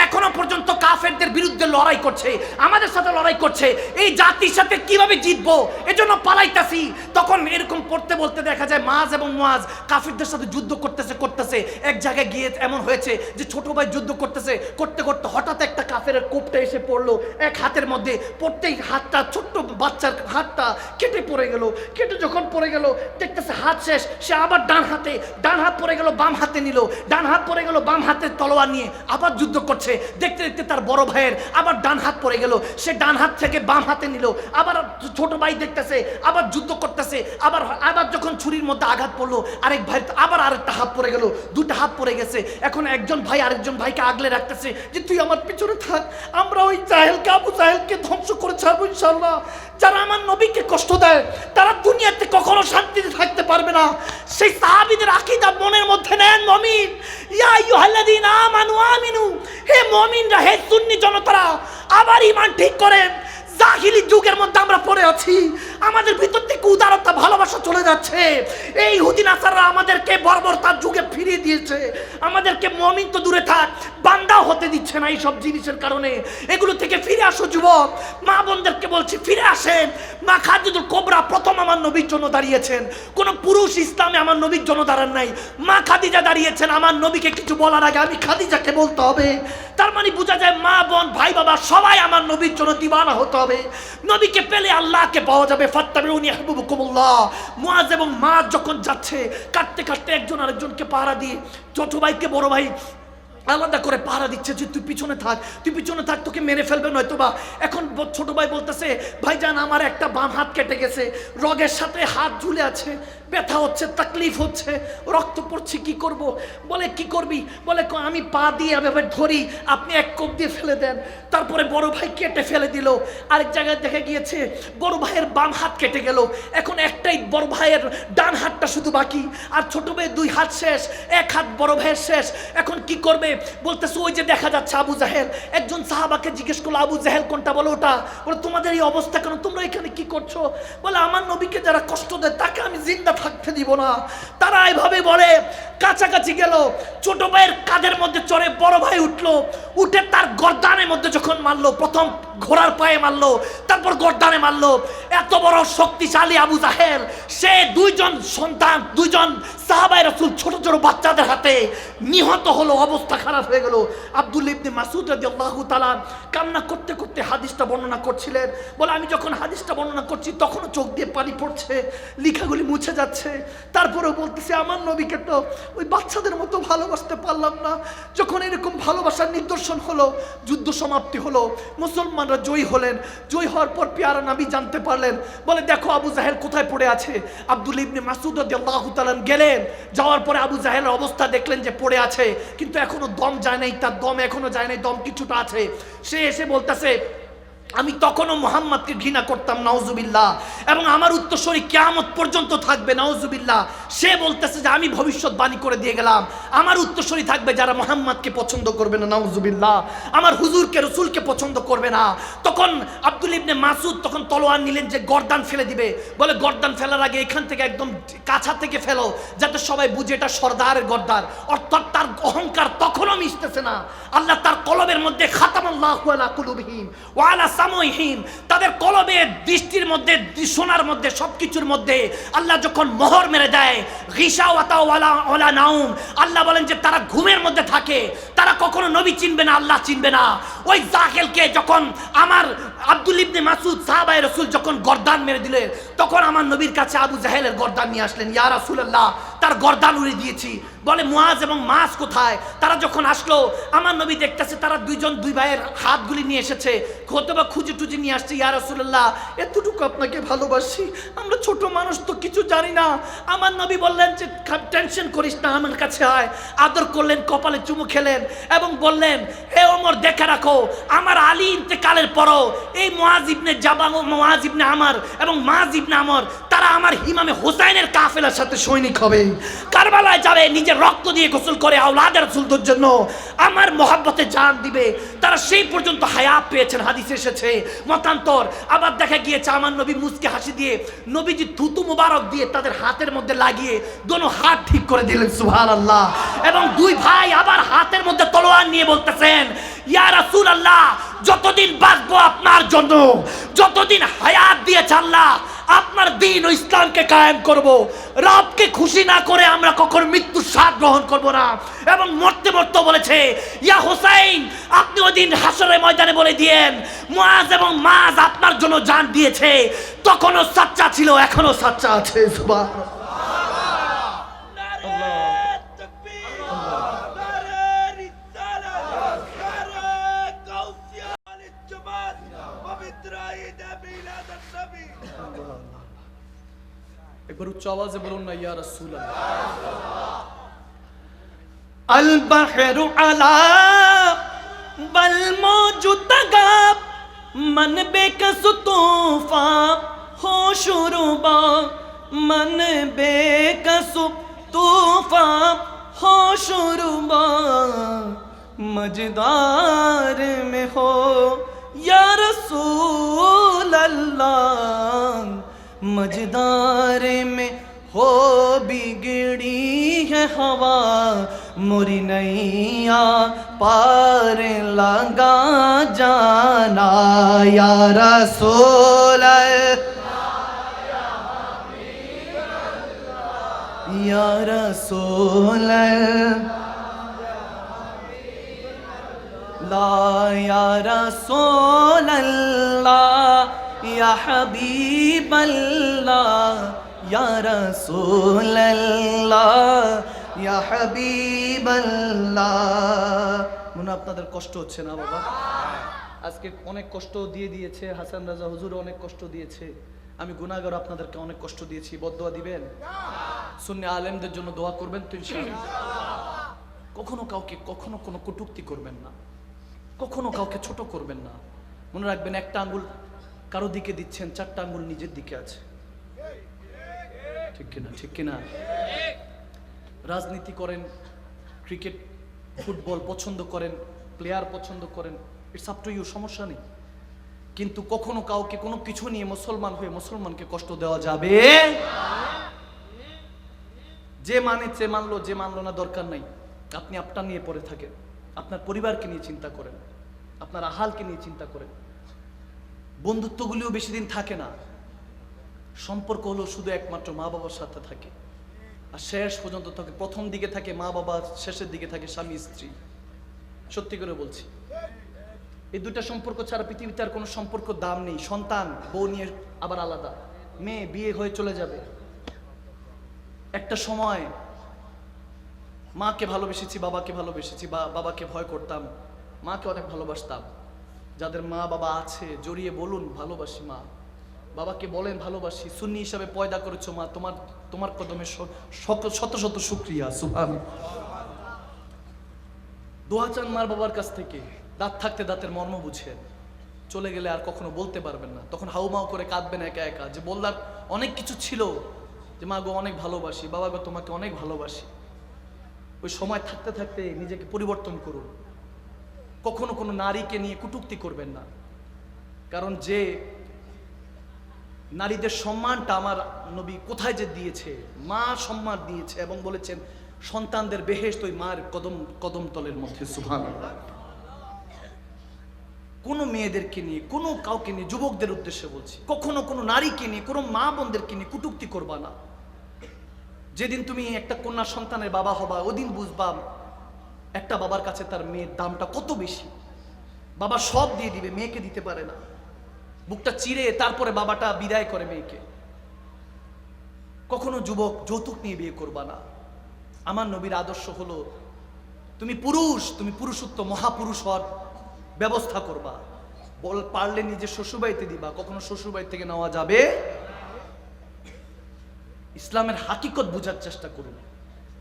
এখনো পর্যন্ত কাফেরদের বিরুদ্ধে লড়াই করছে, আমাদের সাথে লড়াই করছে, এই জাতির সাথে কিভাবে জিতবো, এজন্য পালাইতাছি। তখন এরকম পড়তে বলতে দেখা যায় মাজ এবং মুআজ কাফিরদের সাথে যুদ্ধ করতেছে। এক জায়গায় গিয়ে এমন হয়েছে যে ছোট ভাই যুদ্ধ করতে করতে হঠাৎ একটা কাফেরের কোপটা এসে পড়লো এক হাতের মধ্যে, পড়তেই হাতটা, ছোট্ট বাচ্চার হাতটা কেটে পড়ে গেল। কেটে যখন পড়ে গেল দেখতেছে হাত শেষ, সে আবার ডান হাত পড়ে গেল, বাম হাতে নিল, ডান হাত পড়ে গেল, বাম হাতের তলোয়ার নিয়ে আবার যুদ্ধ করছে। দেখতে দেখতে তার বড় ভাইয়ের আবার ডান হাত পড়ে গেল, সে ডান হাত থেকে বাম হাতে নিল, আবার ছোট ভাই দেখতেছে আবার যুদ্ধ করতেছে, আবার যখন ছুরির মধ্যে আঘাত পড়লো আরেক ভাই আবার আরেকটা হাত পড়ে গেল, দুটো হাত পড়ে গেছে। এখন একজন ভাই আরেকজন ভাইকে আগলে রাখতেছে যে তুই আমার পিছনে থাক, আমরা ওই আবু জাহেলকে ধ্বংস করে ছাড়বো ইনশাআল্লাহ। যারা আমার নবীকে কষ্ট দেয় তারা দুনিয়াতে কখনো শান্তিতে থাকতে পারবে না। সেই সাহাবীদের আকীদা মনের মধ্যে নেন। মুমিন, ইয়া আইয়ুহাল্লাযীনা আমানু আমিনু, হে মুমিনরা, হে সুন্নি জনতারা, আবার ঈমান ঠিক করেন। জাহিলি যুগের মধ্যে আমরা পড়ে আছি, আমাদের ভিতর থেকে উদারতা, ভালোবাসা চলে যাচ্ছে। এই ইহুদি নাসাররা আমাদেরকে বর্বরতার যুগে ফিরিয়ে দিয়েছে, আমাদেরকে মুমিন তো দূরে থাক, বান্দাও হতে দিচ্ছে না এই সব জিনিসের কারণে। এগুলো থেকে ফিরে আসো যুবক, মা বোনদেরকে বলছি ফিরে আসেন। মা খাদিজাতুল কুবরা প্রথম আমার নবীর জন্য দাঁড়িয়েছেন, কোন পুরুষ ইসলামে আমার নবীর জন্য দাঁড়ান নাই, মা খাদিজা দাঁড়িয়েছেন। আমার নবীকে কিছু বলার আগে আমি খাদিজাকে বলতে হবে। তার মানে বোঝা যায় মা বোন ভাই বাবা সবাই আমার নবীর জন্য দিওয়ানা হতে হবে। নবীকে পেলে আল্লাহকে পাওয়া যাবে। ফাত্তাবিউনি ইহবিবকুমুল্লাহ। মুআজ এবং মাজ যখন যাচ্ছে কাটতে কাটতে একজন আরেকজনকে পাহারা দিয়ে, ছোট ভাইকে বড় ভাই আলাদা করে পাহারা দিচ্ছে যে তুই পিছনে থাক, তোকে মেরে ফেলবে নয়তোবা। এখন ছোট ভাই বলতেছে ভাইজান আমার একটা বাম হাত কেটে গেছে, রগের সাথে হাত ঝুলে আছে, ব্যথা হচ্ছে, তাকলিফ হচ্ছে, রক্ত পড়ছে, কি করব? বলে কি করবি? বলে আমি পা দিয়ে এভাবে ধরি, আপনি এক কোপ দিয়ে ফেলে দেন। তারপরে বড় ভাই কেটে ফেলে দিল। আরেক জায়গায় দেখা গিয়েছে বড় ভাইয়ের বাম হাত কেটে গেল, এখন একটাই বড় ভাইয়ের ডান হাতটা শুধু বাকি, আর ছোট ভাইয়ের 2 হাত শেষ, এক হাত বড় ভাইয়ের শেষ। এখন কি করবে? বলতেছে ওই যে দেখা যাচ্ছে আবু জাহেল। একজন সাহাবাকে জিজ্ঞেস করলো আবু জাহেল কোনটা? বলো ওটা। বলে তোমাদের এই অবস্থা কেন, তোমরা এখানে কি করছো? বলে আমার নবীকে যারা কষ্ট দেয় তাকে আমি জিন্দা থাকতে দিব না। তারা এইভাবে বলে। কাছাকাছি গেল, ছোট ভাইয়ের কাঁধের মধ্যে চড়ে বড় ভাই উঠলো, উঠে তার গর্দানের মধ্যে যখন মারলো, প্রথম ঘোড়ার পায়ে মারলো, তারপর গর্দানে মারলো। এত বড় শক্তিশালী আবু জাহেল, সে 2 জন সন্তান, 2 জন সাহাবায়ে রাসূল ছোট ছোট বাচ্চাদের হাতে নিহত হলো, অবস্থা খারাপ হয়ে গেল। আব্দুল্লাহ ইবনে মাসউদ রাদিয়াল্লাহু তাআলা কান্না করতে করতে হাদিসটা বর্ণনা করছিলেন। বলে আমি যখন হাদিসটা বর্ণনা করছি তখনও চোখ দিয়ে পানি পড়ছে, লেখাগুলি মুছে যাচ্ছে। তারপরেও বলতেছে আমার নবীকে তো ওই বাচ্চাদের মতো ভালোবাসতে পারলাম না। যখন এরকম ভালোবাসার নিদর্শন হলো, যুদ্ধ সমাপ্তি হলো, মুসলমান মুসলমানরা জয়ী হলেন। জয়ী হওয়ার পর পেয়ারা নবী জানতে পারলেন, বলে দেখো আবু জাহেল কোথায় পড়ে আছে। আব্দুল্লাহ ইবনে মাসউদ রাদিয়াল্লাহু তাআলা গেলেন, যাওয়ার পরে আবু জাহেলের অবস্থা দেখলেন যে পড়ে আছে, কিন্তু এখনো দম যায় নাই, তার দম এখনো যায় নাই, দম কিছুটা আছে। সে এসে বলতেছে, আমি তখনও মুহাম্মদকে ঘৃণা করতাম, নাউজুবিল্লাহ, এবং আমার উত্তরসূরি কিয়ামত পর্যন্ত থাকবে, নাউজুবিল্লাহ। সে বলতেছে যে আমি ভবিষ্যৎবাণী করে দিয়ে গেলাম, আমার উত্তরসূরি থাকবে যারা মুহাম্মদকে পছন্দ করবে না, নাউজুবিল্লাহ, আমার হুজুরকে রসুলকে পছন্দ করবে না। তখন আব্দুল্লাহ ইবনে মাসউদ তখন তলোয়ার নিলেন যে গর্দান ফেলে দিবে। বলে গর্দান ফেলার আগে এখান থেকে একদম কাছা থেকে ফেলো, যাতে সবাই বুঝে এটা সর্দারের গর্দান। অর্থাৎ তার অহংকার তখনও মিশতেছে না। আল্লাহ তার কলবের মধ্যে খাতামাল্লাহু আলা কুলুবিহিম ওয়া আলা সামঈহিম, তাদের কলবের দৃষ্টির মধ্যে, শোনার মধ্যে, সবকিছুর মধ্যে আল্লাহ যখন মোহর মেরে দেয়, গিশাওয়াতা ওয়ালা নাউম, আল্লাহ বলেন যে তারা ঘুমের মধ্যে থাকে, তারা কখনো নবী চিনবে না, আল্লাহ চিনবে না। ওই জাহেলকে যখন আমার আব্দুল্লাহ ইবনে মাসউদ সাহাবায়ে রাসূল যখন গর্দান মেরে দিলেন, তখন আমার নবীর কাছে আবু জাহেলের গর্দান নিয়ে আসলেন। ইয়া রাসূলুল্লাহ, তার গর্দান উড়িয়ে দিয়েছি। বলে মুআজ এবং মাস কোথায়? তারা যখন আসলো, আমার নবী দেখতেছে তারা দুই ভাইয়ের হাতগুলি নিয়ে এসেছে, হয়তোবা খুঁজে টুজে নিয়ে আসছে। ইয়া রাসূলুল্লাহ, এতটুকু আপনাকে ভালোবাসি, আমরা ছোট মানুষ তো কিছু জানি না। আমার নবী বললেন যে টেনশন করিস না, আমার কাছে আয়। আদর করলেন, কপালে চুমু খেলেন এবং বললেন, হে ওমর, দেখে রাখো আমার আলী ইন্তেকালের পরও এই মুআজ ইবনে জাবাল, মুআজ ইবনে আমর এবং মাজ ইবনে আমর, তারা আমার ইমামে হোসাইনের কাফেলার সাথে সৈনিক হবে, কারবালায় যাবে, নিজের রক্ত দিয়ে গোসল করে আওলাদের রাসূলদের জন্য আমার মহব্বতে জান দিবে। তারা সেই পর্যন্ত হায়াত পেয়েছেন, হাদিসে এসেছে। মতান্তর আবার দেখা গিয়েছে আমার নবী মুচকে হাসি দিয়ে নবীজি থুতু মুবারক দিয়ে তাদের হাতের মধ্যে লাগিয়ে দোনো হাত ঠিক করে দিলেন, সুবহানাল্লাহ। এবং দুই ভাই আবার হাতের মধ্যে তলোয়ার নিয়ে বলতেছেন, ইয়া রাসূলুল্লাহ, যতদিন বাঁচবো আপনার জন্য, যতদিন হায়াত দিয়েছে আল্লাহ, আপনার দ্বীন ও ইসলামকে কায়েম করব। রবকে খুশি না করে আমরা কখনো মৃত্যুর স্বাদ গ্রহণ করব না। এবং মরতে মরতে বলেছে, ইয়া হোসাইন, আপনি ওই দিন হাসরের ময়দানে বলে দিয়েন মুআজ এবং মাজ আপনার জন্য জান দিয়েছে। তখনও সাচ্চা ছিল, এখনো সাচ্চা আছে। সুবহানাল্লাহ। একবার উচ্চ আওয়াজে বলুন না, ইয়া রাসূলুল্লাহ। আল বাহরু আলা বল মওজুদ গাব, मन बेकस तूफा हो शुरुबा, मन बेकस तूफा हो शुरुबा, मजदार में हो या रसूल अल्लाह, मजदार में हो बिगड़ी है हवा, मोरी नैया पार लगा जाना, या रसूल या रसूल ला, या रसूल अल्लाह, या हबीब अल्लाह, या रसूल अल्लाह, या हबीब अल्लाह। মনে আপনাদের কষ্ট হচ্ছে না বাবা? আজকে অনেক কষ্ট দিয়েছে হাসান রাজা হুজুর, অনেক কষ্ট দিয়েছে। আমি গুনাহগার, আপনাদেরকে অনেক কষ্ট দিয়েছি। বদদোয়া দিবেন? সুন্নি আলেমদের জন্য দোয়া করবেন তো ইনশাআল্লাহ। কখনো কাউকে কখনো কোনো কটূক্তি করবেন না, কখনো কাউকে ছোট করবেন না। মনে রাখবেন, একটা আঙ্গুল কারো দিকে দিচ্ছেন, চারটা আঙ্গুল নিজের দিকে আছে। ঠিক কিনা? ঠিক কিনা? রাজনীতি করেন, ক্রিকেট ফুটবল পছন্দ করেন, প্লেয়ার পছন্দ করেন, ইটস আপ টু ইউ, সমস্যা নেই। কিন্তু কখনো কাউকে কোনো কিছু নিয়ে মুসলমান হয়ে মুসলমানকে কষ্ট দেওয়া যাবে। যে মানেছে মানলো, যে মানলো না দরকার নাই। আপনি আপনার নিয়ে পড়ে থাকেন, আপনার পরিবারকে নিয়ে চিন্তা করেন, আপনার আহালকে নিয়ে চিন্তা করেন। বন্ধুত্বগুলিও বেশি দিন থাকে না। সম্পর্ক হলো শুধু একমাত্র মা বাবার সাথে থাকে, আর শেষ পর্যন্ত থাকে। প্রথম দিকে থাকে মা বাবা, শেষের দিকে থাকে স্বামী স্ত্রী। সত্যি করে বলছি, এই দুটা সম্পর্ক ছাড়া পৃথিবীতে আর কোনো সম্পর্ক দাম নেই। সন্তান, বউ নিয়ে আবার আলাদা, মেয়ে বিয়ে হয়ে চলে যাবে। একটা সময় মাকে ভালোবেসেছি, বাবাকে ভালোবেসেছি, বা বাবাকে ভয় করতাম, মাকে অনেক ভালোবাসতাম। যাদের মা বাবা আছে জড়িয়ে বলুন ভালোবাসি মা, বাবাকে বলেন ভালোবাসি, সুন্নি হিসাবে পয়দা করেছো মা, তোমার তোমার কদমে শত শত শুকরিয়া। সুবহান। দোয়া চান মার বাবার কাছ থেকে, দাঁত থাকতে দাঁতের মর্ম বুঝেন, চলে গেলে আর কখনো বলতে পারবেন না, তখন হাউমাউ করে কাঁদবেন একা একা, যে বললার অনেক কিছু ছিল, যে মা গো অনেক ভালোবাসি, বাবা গো তোমাকে অনেক ভালোবাসি। ওই সময় থাকতে থাকতে নিজেকে পরিবর্তন করুন। কখনো কোনো নারীকে নিয়ে কটূক্তি করবেন না, কারণ যে নারীদের সম্মানটা আমার নবী কোথায় যে দিয়েছে, মা সম্মান দিয়েছে এবং বলেছেন সন্তানদের বেহেশত ওই মার কদম তলের মধ্যে। সুবহানাল্লাহ। কোনো মেয়েদেরকে নিয়ে, কোনো কাউকে নিয়ে, যুবকদের উদ্দেশ্যে বলছি, কখনো কোনো নারীকে নিয়ে, কোনো মা বোনদেরকে নিয়ে কটূক্তি করবা না। যেদিন তুমি একটা কন্যা সন্তানের বাবা হবা, ওদিন বুঝবা একটা বাবার কাছে তার মেয়ের দামটা কত বেশি। বাবা সব দিয়ে দিবে, মেয়েকে দিতে পারে না, বুকটা চিরে তারপরে বাবাটা বিদায় করে মেয়েকে। কখনো যুবক যৌতুক নিয়ে বিয়ে করবা না। আমার নবীর আদর্শ হলো তুমি পুরুষ, তুমি পুরুষত্ব মহাপুরুষ হওয়ার ব্যবস্থা করবা, পারলে নিজের শ্বশুরবাড়িতে দিবা, কখনো শ্বশুরবাড়ি থেকে নেওয়া যাবে। ইসলামের হাকিকত বোঝার চেষ্টা করুন।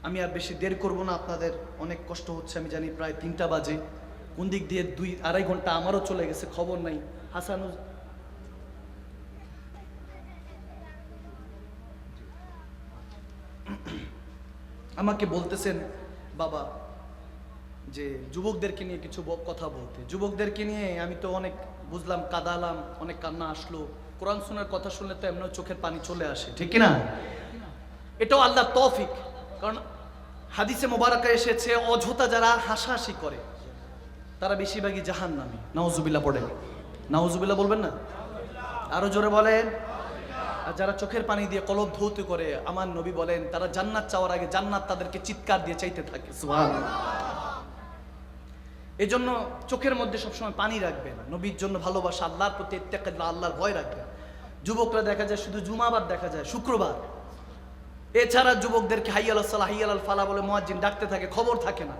আমি আর বেশি দেরি করব না, আপনাদের অনেক কষ্ট হচ্ছে আমি জানি, প্রায় 3টা বাজে, কোন দিক দিয়ে 2-2.5 ঘন্টা আমারও চলে গেছে খবর নাই। হাসানুজ আমাকে বলতেছেন বাবা যে যুবকদেরকে নিয়ে কিছু কথা বলতে। যুবকদেরকে নিয়ে আমি তো অনেক বুঝলাম, কাঁদালাম, অনেক কান্না আসলো। কোরআন শোনার কথা শুনলে তো এমন চোখের পানি চলে আসে, ঠিক না? এটাও আল্লাহর তৌফিক, কারণ হাদিসে মোবারকা এসেছে অযথা যারা হাসাহাসি করে তারা বেশিরভাগই জাহান্নামী। নাউজুবিল্লাহ পড়েন, নাউজুবিল্লাহ বলবেন না? আরো জোরে বলেন। আর যারা চোখের পানি দিয়ে কলব ধৌত করে, আমার নবী বলেন তারা জান্নাত চাওয়ার আগে জান্নাত তাদেরকে চিৎকার দিয়ে চাইতে থাকে। সুবহানাল্লাহ। এই জন্য চোখের মধ্যে সবসময় পানি রাখবেন, নবীর জন্য ভালোবাসা, আল্লাহর প্রতি ইত্তেকাল্লাহ, আল্লাহর ভয় রাখবেন। যুবকরা দেখা যায় শুধু জুমাবার দেখা যায়, শুক্রবার, এছাড়া যুবকদেরকে হাইয়াল সালাহ হাইয়াল ফালা বলে মুয়াজ্জিন ডাকতে থাকে, খবর থাকে না।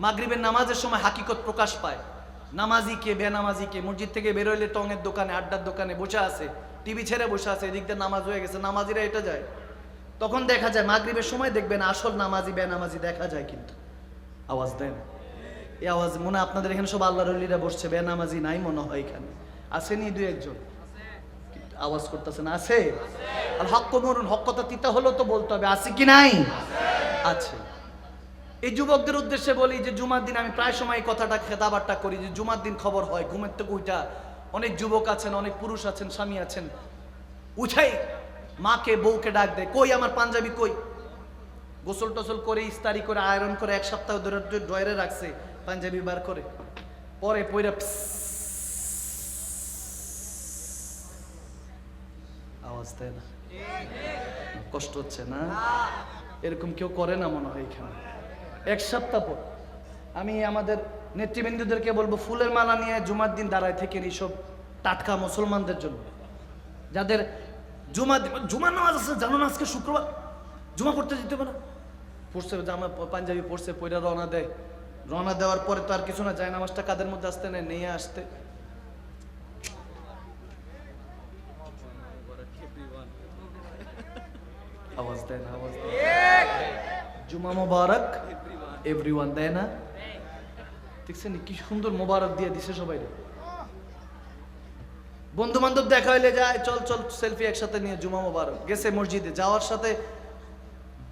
মাগরিবের নামাজের সময় হাকিকত প্রকাশ পায়, নামাজি কে বেনামাজি কে, মসজিদ থেকে বেরোইলে টঙের দোকানে আড্ডার দোকানে বসে আছে, টিভি ছেড়ে বসে আছে, এদিক দিয়ে নামাজ হয়ে গেছে, নামাজিরা এটা যায়। তখন দেখা যায় মাগরিবের সময় দেখবেন আসল নামাজি বেনামাজি দেখা যায়, কিন্তু আওয়াজ দেন। এই আওয়াজ মনে হয় আপনাদের এখানে সব আল্লাহর ওলিরা বসছে, বেনামাজি নাই মনে হয় এখানে, আসেনি 2-1 জন আওয়াজ করতেছেন? আছে। আর হক মরুন, হক কথা তিতা হলো তো বলতে হবে, আছে কি নাই? আছে। এই যুবকদের উদ্দেশ্যে বলি যে জুমার দিন আমি প্রায় সময় এই কথাটা খেতাবারটা করি, যে জুমার দিন খবর হয় ঘুমের থেকে উঠা অনেক যুবক আছেন, অনেক পুরুষ আছেন, স্বামী আছেন, উঠাই মাকে বউকে ডাক দেয়, কই আমার পাঞ্জাবি কই? গোসল টোসল করে ইস্তারি করে আয়রন করে 1 সপ্তাহ ধরে ড্রয়ারে রাখছে, পাঞ্জাবি বার করে পরে পয়রা আওয়াজ দেয় না? কষ্ট হচ্ছে না? এরকম কেউ করে না মনে হয় এখানে। 1 সপ্তাহ পর আমি আমাদের নেতৃবৃন্দদেরকে বলবো ফুলের মালা নিয়ে জুমার দিন দাঁড়ায় থেকে এইসব টাটকা মুসলমানদের জন্য, যাদের জুমার নামাজ আছে, জানো না আজকে শুক্রবার, জুমা পড়তে যেতে হবে না, পড়ছে জামা পাঞ্জাবি পড়ছে, পয়রা রওনা দেয়, রওনা দেওয়ার পরে তো আর কিছু না, যায় নামাজটা কাদের মধ্যে আসতে নেয়, নিয়ে আসতে আওয়াজ দেয় না? আওয়াজ জুমা মোবারক এভরিওয়ান দেয় না? দেখছেন কি সুন্দর মোবারক দিয়ে দিছে সবাই। বন্ধু বান্ধব দেখা হইলে যায়, চল চল সেলফি একসাথে নিয়ে জুমা মোবারক, গেছে মসজিদে, যাওয়ার সাথে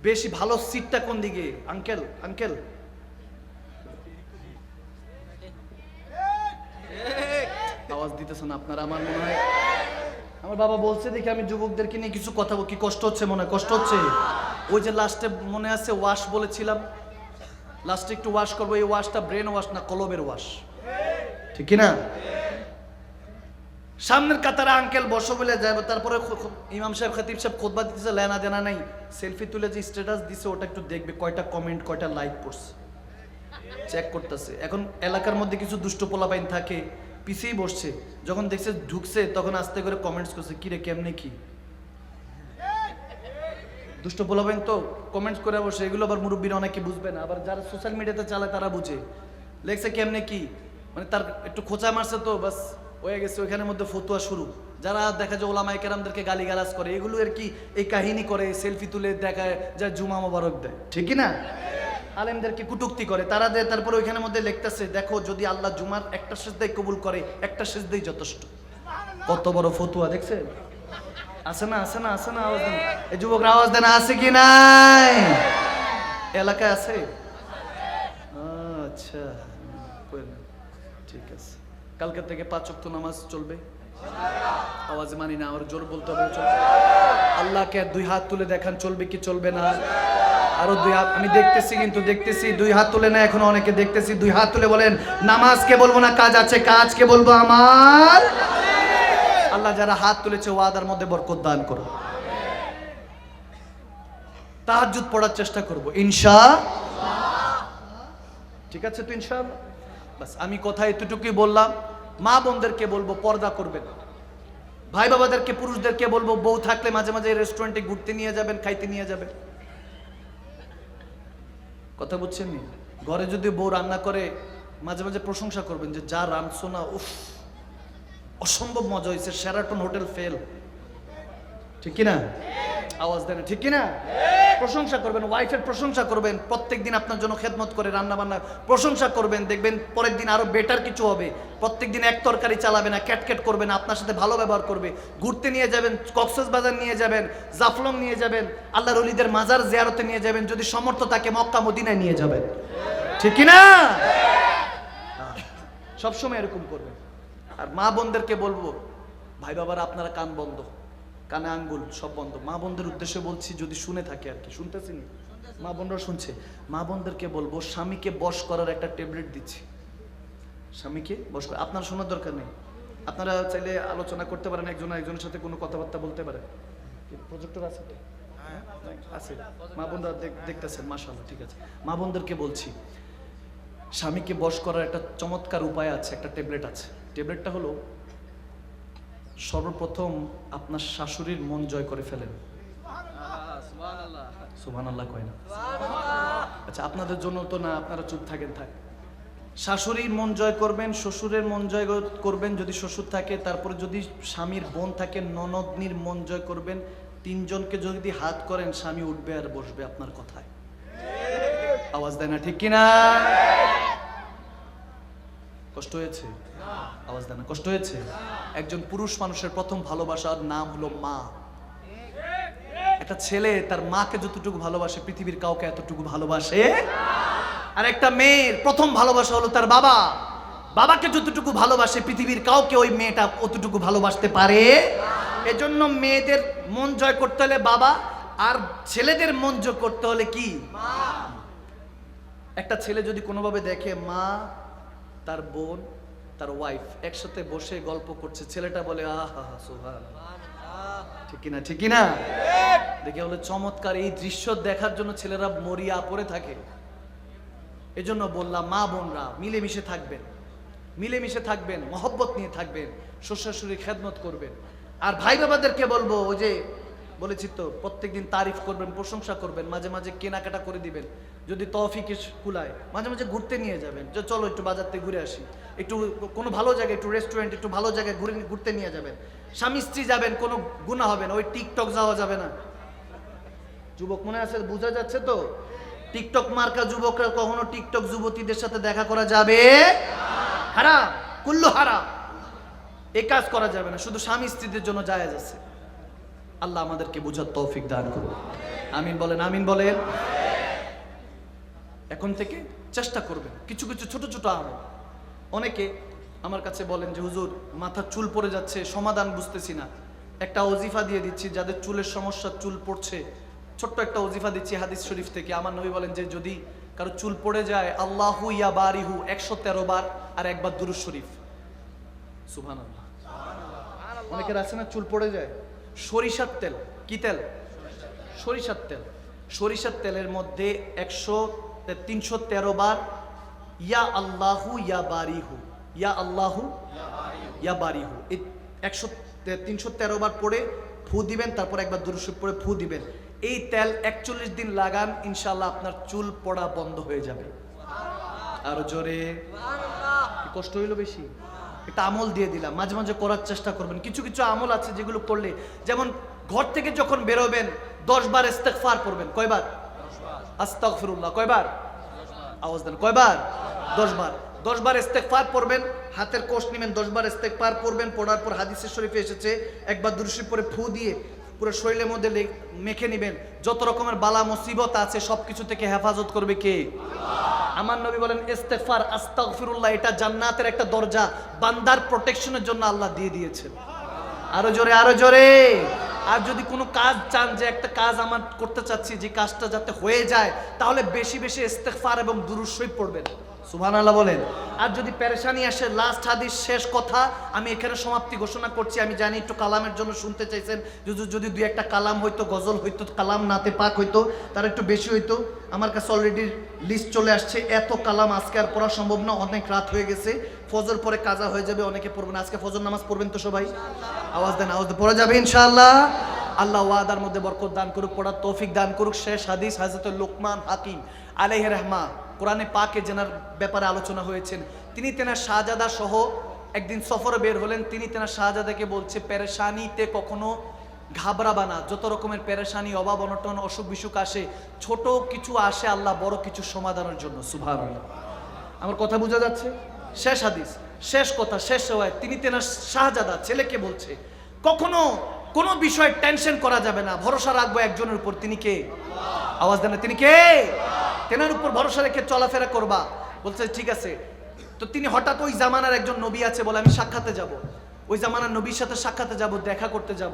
বেশি ভালো সিটটা কোন দিকে? আঙ্কেল আঙ্কেল আওয়াজ দিতেছেন আপনারা? আমার মনে হয় আমার বাবা বলছে দেখি আমি যুবকদেরকে নিয়ে কিছু কথা বলি, কি কষ্ট হচ্ছে মনে হয়? কষ্ট হচ্ছে? ওই যে লাস্টে মনে আছে ওয়াশ বলেছিলাম, লাস্টে একটু ওয়াশ করবো, এই ওয়াশটা ব্রেন ওয়াশ না, কলবের ওয়াশ, ঠিক না? সামনের কাতারে আঙ্কেল বসো বলে যাবে, তারপরে ইমাম সাহেব খতিব সাহেব খুতবা দিতেছে, লেনা দেনা নাই, সেলফি তুলে যে স্ট্যাটাস দিছে ওটা একটু দেখবে, কয়টা কমেন্ট কয়টা লাইক পড়ছে, চেক করতেছে। এখন এলাকার মধ্যে কিছু দুষ্ট পোলাপাইন থাকে, পিছিয়ে বসছে, যখন দেখছে ঢুকছে তখন আস্তে করে কমেন্টস করছে, কি রে কেমনে কি? দুষ্ট পোলাপাইন তো কমেন্টস করে বসে, এগুলো আবার মুরব্বীরা অনেকে বুঝবে না, আবার যারা সোশ্যাল মিডিয়াতে চালায় তারা বুঝে। লেখছে কেমনে কি, মানে তার একটু খোঁচা মারছে তো বাস হয়ে গেছে, ওইখানের মধ্যে ফতুয়া শুরু। যারা দেখা যায় ওলামায়ে কেরামদেরকে গালিগালাজ করে, এগুলো আর কি এই কাহিনী করে, সেলফি তুলে দেখায়, যা জুমা মোবারক দেয়, ঠিকই না? আলেমদেরকে কুটুক্তি করে তারা দেয়, তারপরে ওইখানের মধ্যে লিখতেছে দেখো যদি আল্লাহ জুমার একটা সিজদাই কবুল করে, একটা সিজদাই যথেষ্ট। কত বড় ফতুয়া দেখছেন? আছে না, আছে না, আছে না? আওয়াজ দেন, এই যুবকরা আওয়াজ দেন, আছে কি নাই? এলাকায় আছে? আচ্ছা, ঠিক আছে। কালকে থেকে 5 ওয়াক্ত নামাজ চলবে, আওয়াজ মানি না, আমার জোর বলতে হবে চলবে। আল্লাহকে 2 হাত তুলে দেখান, চলবে কি চলবে না? আরো 2 হাত, আমি দেখতেছি কিন্তু দেখতেছি 2 হাত তুলে না, এখনো অনেকে দেখতেছি 2 হাত তুলে বলেন নামাজকে বলবো না, কাজ আছে, কাজকে বলবো আমার। আল্লাহ যারা হাত তুলেছে ওয়াদার মধ্যে বরকত দান করো। তাহাজ্জুদ পড়ার চেষ্টা করব ইনশাআল্লাহ, ঠিক আছে তো ইনশাআল্লাহ। বাস আমি কথা এতটুকুই বললাম। মা বোনদেরকে বলবো পর্দা করবেন, ভাই বাবাদেরকে পুরুষদেরকে বলবো বউ থাকলে মাঝে মাঝে রেস্টুরেন্টে ঘুরতে নিয়ে যাবেন, খাইতে নিয়ে যাবেন। কথা বুঝছেন নি? ঘরে যদি বউ রান্না করে মাঝে মাঝে প্রশংসা করবেন যে যা রাঁধছো না, উফ অসম্ভব মজা হয়েছে, শেরাটন হোটেল ফেল, ঠিক কিনা? আওয়াজ দেন, ঠিক কিনা? প্রশংসা করবেন, ওয়াইফের প্রশংসা করবেন, প্রত্যেকদিন আপনার জন্য খেদমত করে রান্না বান্না প্রশংসা করবেন, দেখবেন পরের দিন আরো বেটার কিছু হবে। প্রত্যেকদিন এক তরকারি চালাবে না, ক্যাটক্যাট করবে না, আপনার সাথে ভালো ব্যবহার করবে। ঘুরতে নিয়ে যাবেন, কক্সবাজার নিয়ে যাবেন, জাফলং নিয়ে যাবেন, আল্লাহর ওলিদের মাজার জিয়ারতে নিয়ে যাবেন, যদি সমর্থ থাকে মক্কা মদিনায় নিয়ে যাবেন, ঠিক কিনা? সবসময় এরকম করবেন। আর মা বোনদেরকে বলবো ভাই বাবারা আপনারা কান বন্ধ, কানে আঙ্গুল সব বন্ধ। মা বোনদের উদ্দেশ্যে বলছি, যদি শুনে থাকে আর কি, শুনতেছেন? মা বোনরা শুনছে। মা বোনদেরকে বলবো স্বামীকে বশ করার একটা ট্যাবলেট দিচ্ছি, স্বামীকে বশ করা। আপনার শোনার দরকার নেই, আপনারা চাইলে আলোচনা করতে পারেন, একজন একজনের সাথে কোনো কথাবার্তা বলতে পারেন। প্রজেক্টর আছে তো? আছে, মা বোনরা দেখতেছেন, মাশাআল্লাহ, ঠিক আছে। মা বোনদেরকে বলছি স্বামীকে বশ করার একটা চমৎকার উপায় আছে, একটা ট্যাবলেট আছে। ট্যাবলেটটা হলো সর্বপ্রথম আপনার শাশুড়ির মন জয় করে ফেলেন। সুবহানাল্লাহ কয় না? আচ্ছা আপনাদের জন্য তো না, আপনারা চুপ থাকেন, থাক। শাশুড়ির মন জয় করবেন, শ্বশুরের মন জয় করবেন যদি শ্বশুর থাকে, তারপরে যদি স্বামীর বোন থাকে ননদনির মন জয় করবেন। 3 জনকে যদি হাত করেন স্বামী উঠবে আর বসবে আপনার কথায়। আওয়াজ দেয় না, ঠিক কিনা? কষ্ট হয়েছে? আওয়াজ দেয় না, কষ্ট হয়েছে? একজন পুরুষ মানুষের প্রথম ভালোবাসার নাম হলো মা। একটা ছেলে তার মাকে যতটুকু ভালোবাসে পৃথিবীর কাউকে এতটুকু ভালোবাসে। আর একটা মেয়ের প্রথম ভালোবাসা হলো তার বাবা। বাবাকে যতটুকু ভালোবাসে পৃথিবীর কাউকে ওই মেয়েটা অতটুকু ভালোবাসতে পারে। এজন্য মেয়েদের মন জয় করতে হলে বাবা, আর ছেলেদের মন জয় করতে হলে কি? মা। একটা ছেলে যদি কোনোভাবে দেখে মা, তার বোন, তার ওয়াইফ একসাথে বসে গল্প করছে, ছেলেটা বলে আহা সুবহানাল্লাহ, ঠিক কিনা? ঠিক কিনা? দেখে বলে চমৎকার। এই দৃশ্য দেখার জন্য ছেলেরা মরিয়া পড়ে থাকে। এজন্য বললাম মা বোনরা মিলেমিশে থাকবেন, মিলেমিশে থাকবেন, মহব্বত নিয়ে থাকবেন, শ্বশুর শাশুড়ির খেদমত করবেন। আর ভাই বাবাদেরকে বলবো, ওই যে বলেছি তো, প্রত্যেকদিন তারিফ করবেন, প্রশংসা করবেন, মাঝে মাঝে কেনাকাটা করে দিবেন, যদি তৌফিক কুলায় মাঝে মাঝে ঘুরতে নিয়ে যাবেন, যে চলো একটু বাজার থেকে ঘুরে আসি, একটু কোনো ভালো জায়গায়, একটু রেস্টুরেন্ট, একটু ভালো জায়গায় ঘুরতে নিয়ে যাবেন। স্বামী স্ত্রী যাবেন, কোনো গুনাহ হবে না। ওই টিকটক যাওয়া যাবে না। যুবক মনে আছে, বোঝা যাচ্ছে তো? টিকটক মার্কা যুবকরা কখনো টিকটক যুবতীদের সাথে দেখা করা যাবে হারাম, কুল্লু হারাম। এই কাজ করা যাবে না, শুধু স্বামী স্ত্রীদের জন্য জায়েজ আছে। আল্লাহ আমাদেরকে বুঝার তৌফিক দান করুন, আমিন বলেন, আমিন বলেন। এখন থেকে চেষ্টা করবেন কিছু কিছু ছোট ছোট আমল। অনেকে আমার কাছে বলেন যে হুজুর মাথার চুল পড়ে যাচ্ছে, সমাধান বুঝতেছি না। একটা ওজিফা দিয়ে দিচ্ছি, যাদের চুলের সমস্যা, চুল পড়ছে, ছোট্ট একটা ওজিফা দিচ্ছি হাদিস শরীফ থেকে। আমার নবী বলেন যে যদি কারো চুল পড়ে যায়, আল্লাহু ইয়া বারিহু 113 বার, আর একবার দুরূদ শরীফ, সুবহানাল্লাহ। অনেকের আছে না চুল পড়ে যায়, সরিষার তেল, কি তেল? সরিষার তেল। সরিষার তেলের মধ্যে 313 বার ইয়া আল্লাহু ইয়া বারিহু, ইয়া আল্লাহু ইয়া বারিহু, এই 313 বার পড়ে ফু দিবেন, তারপর একবার দুরূদ শরীফ পড়ে ফু দিবেন। এই তেল 41 দিন লাগান, ইনশাআল্লাহ আপনার চুল পড়া বন্ধ হয়ে যাবে। আরো জোরে কষ্ট হইলো বেশি? একটা আমল দিয়ে দিলাম, মাঝে মাঝে করার চেষ্টা করবেন। কিছু কিছু আমল আছে যেগুলো করলে, যেমন ঘর থেকে যখন বেরোবেন 10 বার ইস্তেগফার পড়বেন। কয়বার? আস্তাগফিরুল্লাহ। কয়বার? আওয়াজ দেন। কয়বার? 10 বার। 10 বার ইস্তেগফার পড়বেন, হাতের কোষ নেবেন, 10 বার ইস্তেগফার পড়বেন। পড়ার পর হাদিসে শরীফে এসেছে একবার দুরূদ শরীফ পড়ে ফু দিয়ে পুরো শরীরের মধ্যে মেখে নেবেন। যত রকমের বালা মুসিবত আছে সবকিছু থেকে হেফাজত করবে কে? আমার নবী বলেন ইস্তেগফার, আস্তাগফিরুল্লাহ, এটা জান্নাতের একটা দরজা, বান্দার প্রোটেকশনের জন্য আল্লাহ দিয়ে দিয়েছেন। আরো জোরে, আরো জোরে। আর যদি কোনো কাজ চান, যে একটা কাজ আমার করতে চাচ্ছি, যে কাজটা যাতে হয়ে যায়, তাহলে বেশি বেশি ইস্তেগফার এবং দুরূদ শরীফ পড়বেন। সুবহানাল্লাহ বলেন। আর যদি পেরেশানি আসে, লাস্ট হাদিস, শেষ কথা, আমি এখানে সমাপ্তি ঘোষণা করছি। আমি জানি একটু কালামের জন্য শুনতে চাইছেন, যদি দুই একটা কালাম হইতো, গজল হইতো, কালাম নাতে পাক হইতো, তার একটু বেশি হইতো। আমার কাছে অলরেডি লিস্ট চলে আসছে, এত কালাম আজকে আর পড়া সম্ভব না, অনেক রাত হয়ে গেছে। ফজর পরে কাজা হয়ে যাবে, অনেকে পড়বেন। আজকে ফজর নামাজ পড়বেন তো সবাই? আওয়াজ দেন, আওয়াজ দেন। পড়া যাবে ইনশাআল্লাহ। আল্লাহ ওয়াদার মধ্যে বরকত দান করুক, পড়ার তৌফিক দান করুক। শেষ হাদিস হযরত লুকমান হাকিম আলাইহির রহমা, কোরআনে পাকে যেনার ব্যাপারে আলোচনা হয়েছেন, তিনি তেনার শাহজাদা সহ একদিন সফরে বের হলেন। তিনি তেনার শাহজাদাকে বলছে, পেরেশানিতে কখনো ঘাবড়াবা না। যত রকমের পেরেশানি, অভাব অনটন, অসুখ বিসুখ আসে, ছোট কিছু আসে আল্লাহ বড় কিছু সমাধানের জন্য। সুবহানাল্লাহ। আমার কথা বোঝা যাচ্ছে? শেষ হাদিস, শেষ কথা, শেষ হয়। তিনি তেনার শাহজাদা ছেলেকে বলছে, কখনো কোনো বিষয়ে টেনশন করা যাবে না, ভরসা রাখবো একজনের উপর। তিনি কে? আওয়াজ দেন। তিনি কে? তেনার উপর ভরসা রেখে চলাফেরা করবা। বলছে ঠিক আছে। তো তিনি হঠাৎ ওই জামানার একজন নবী আছে বলে, আমি সাক্ষাতে যাব, ওই জামানার নবীর সাথে সাক্ষাতে যাব, দেখা করতে যাব।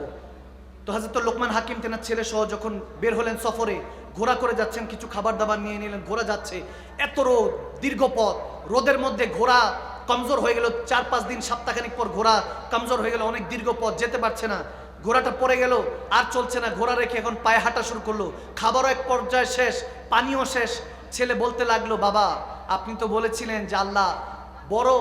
তো হযরত লোকমান হাকিম তেনার ছেলে সহ যখন বের হলেন সফরে, ঘোড়া করে যাচ্ছেন, কিছু খাবার দাবার নিয়ে নিলেন, ঘোড়া যাচ্ছে। এত রোদ, দীর্ঘ পথ, রোদের মধ্যে ঘোড়া কমজোর হয়ে গেল। 4-5 দিন, সপ্তাহখানিক পর ঘোড়া কমজোর হয়ে গেল, অনেক দীর্ঘ পথ, যেতে পারছে না। ঘোড়াটা পড়ে গেল, আর চলছে না। ঘোড়া রেখে এখন পায়ে হাঁটা শুরু করলো। খাবারও এক পর্যায়ে শেষ, পানিও শেষ। ছেলে বলতে লাগলো, বাবা আপনি তো বলেছিলেন যে আল্লাহ বড়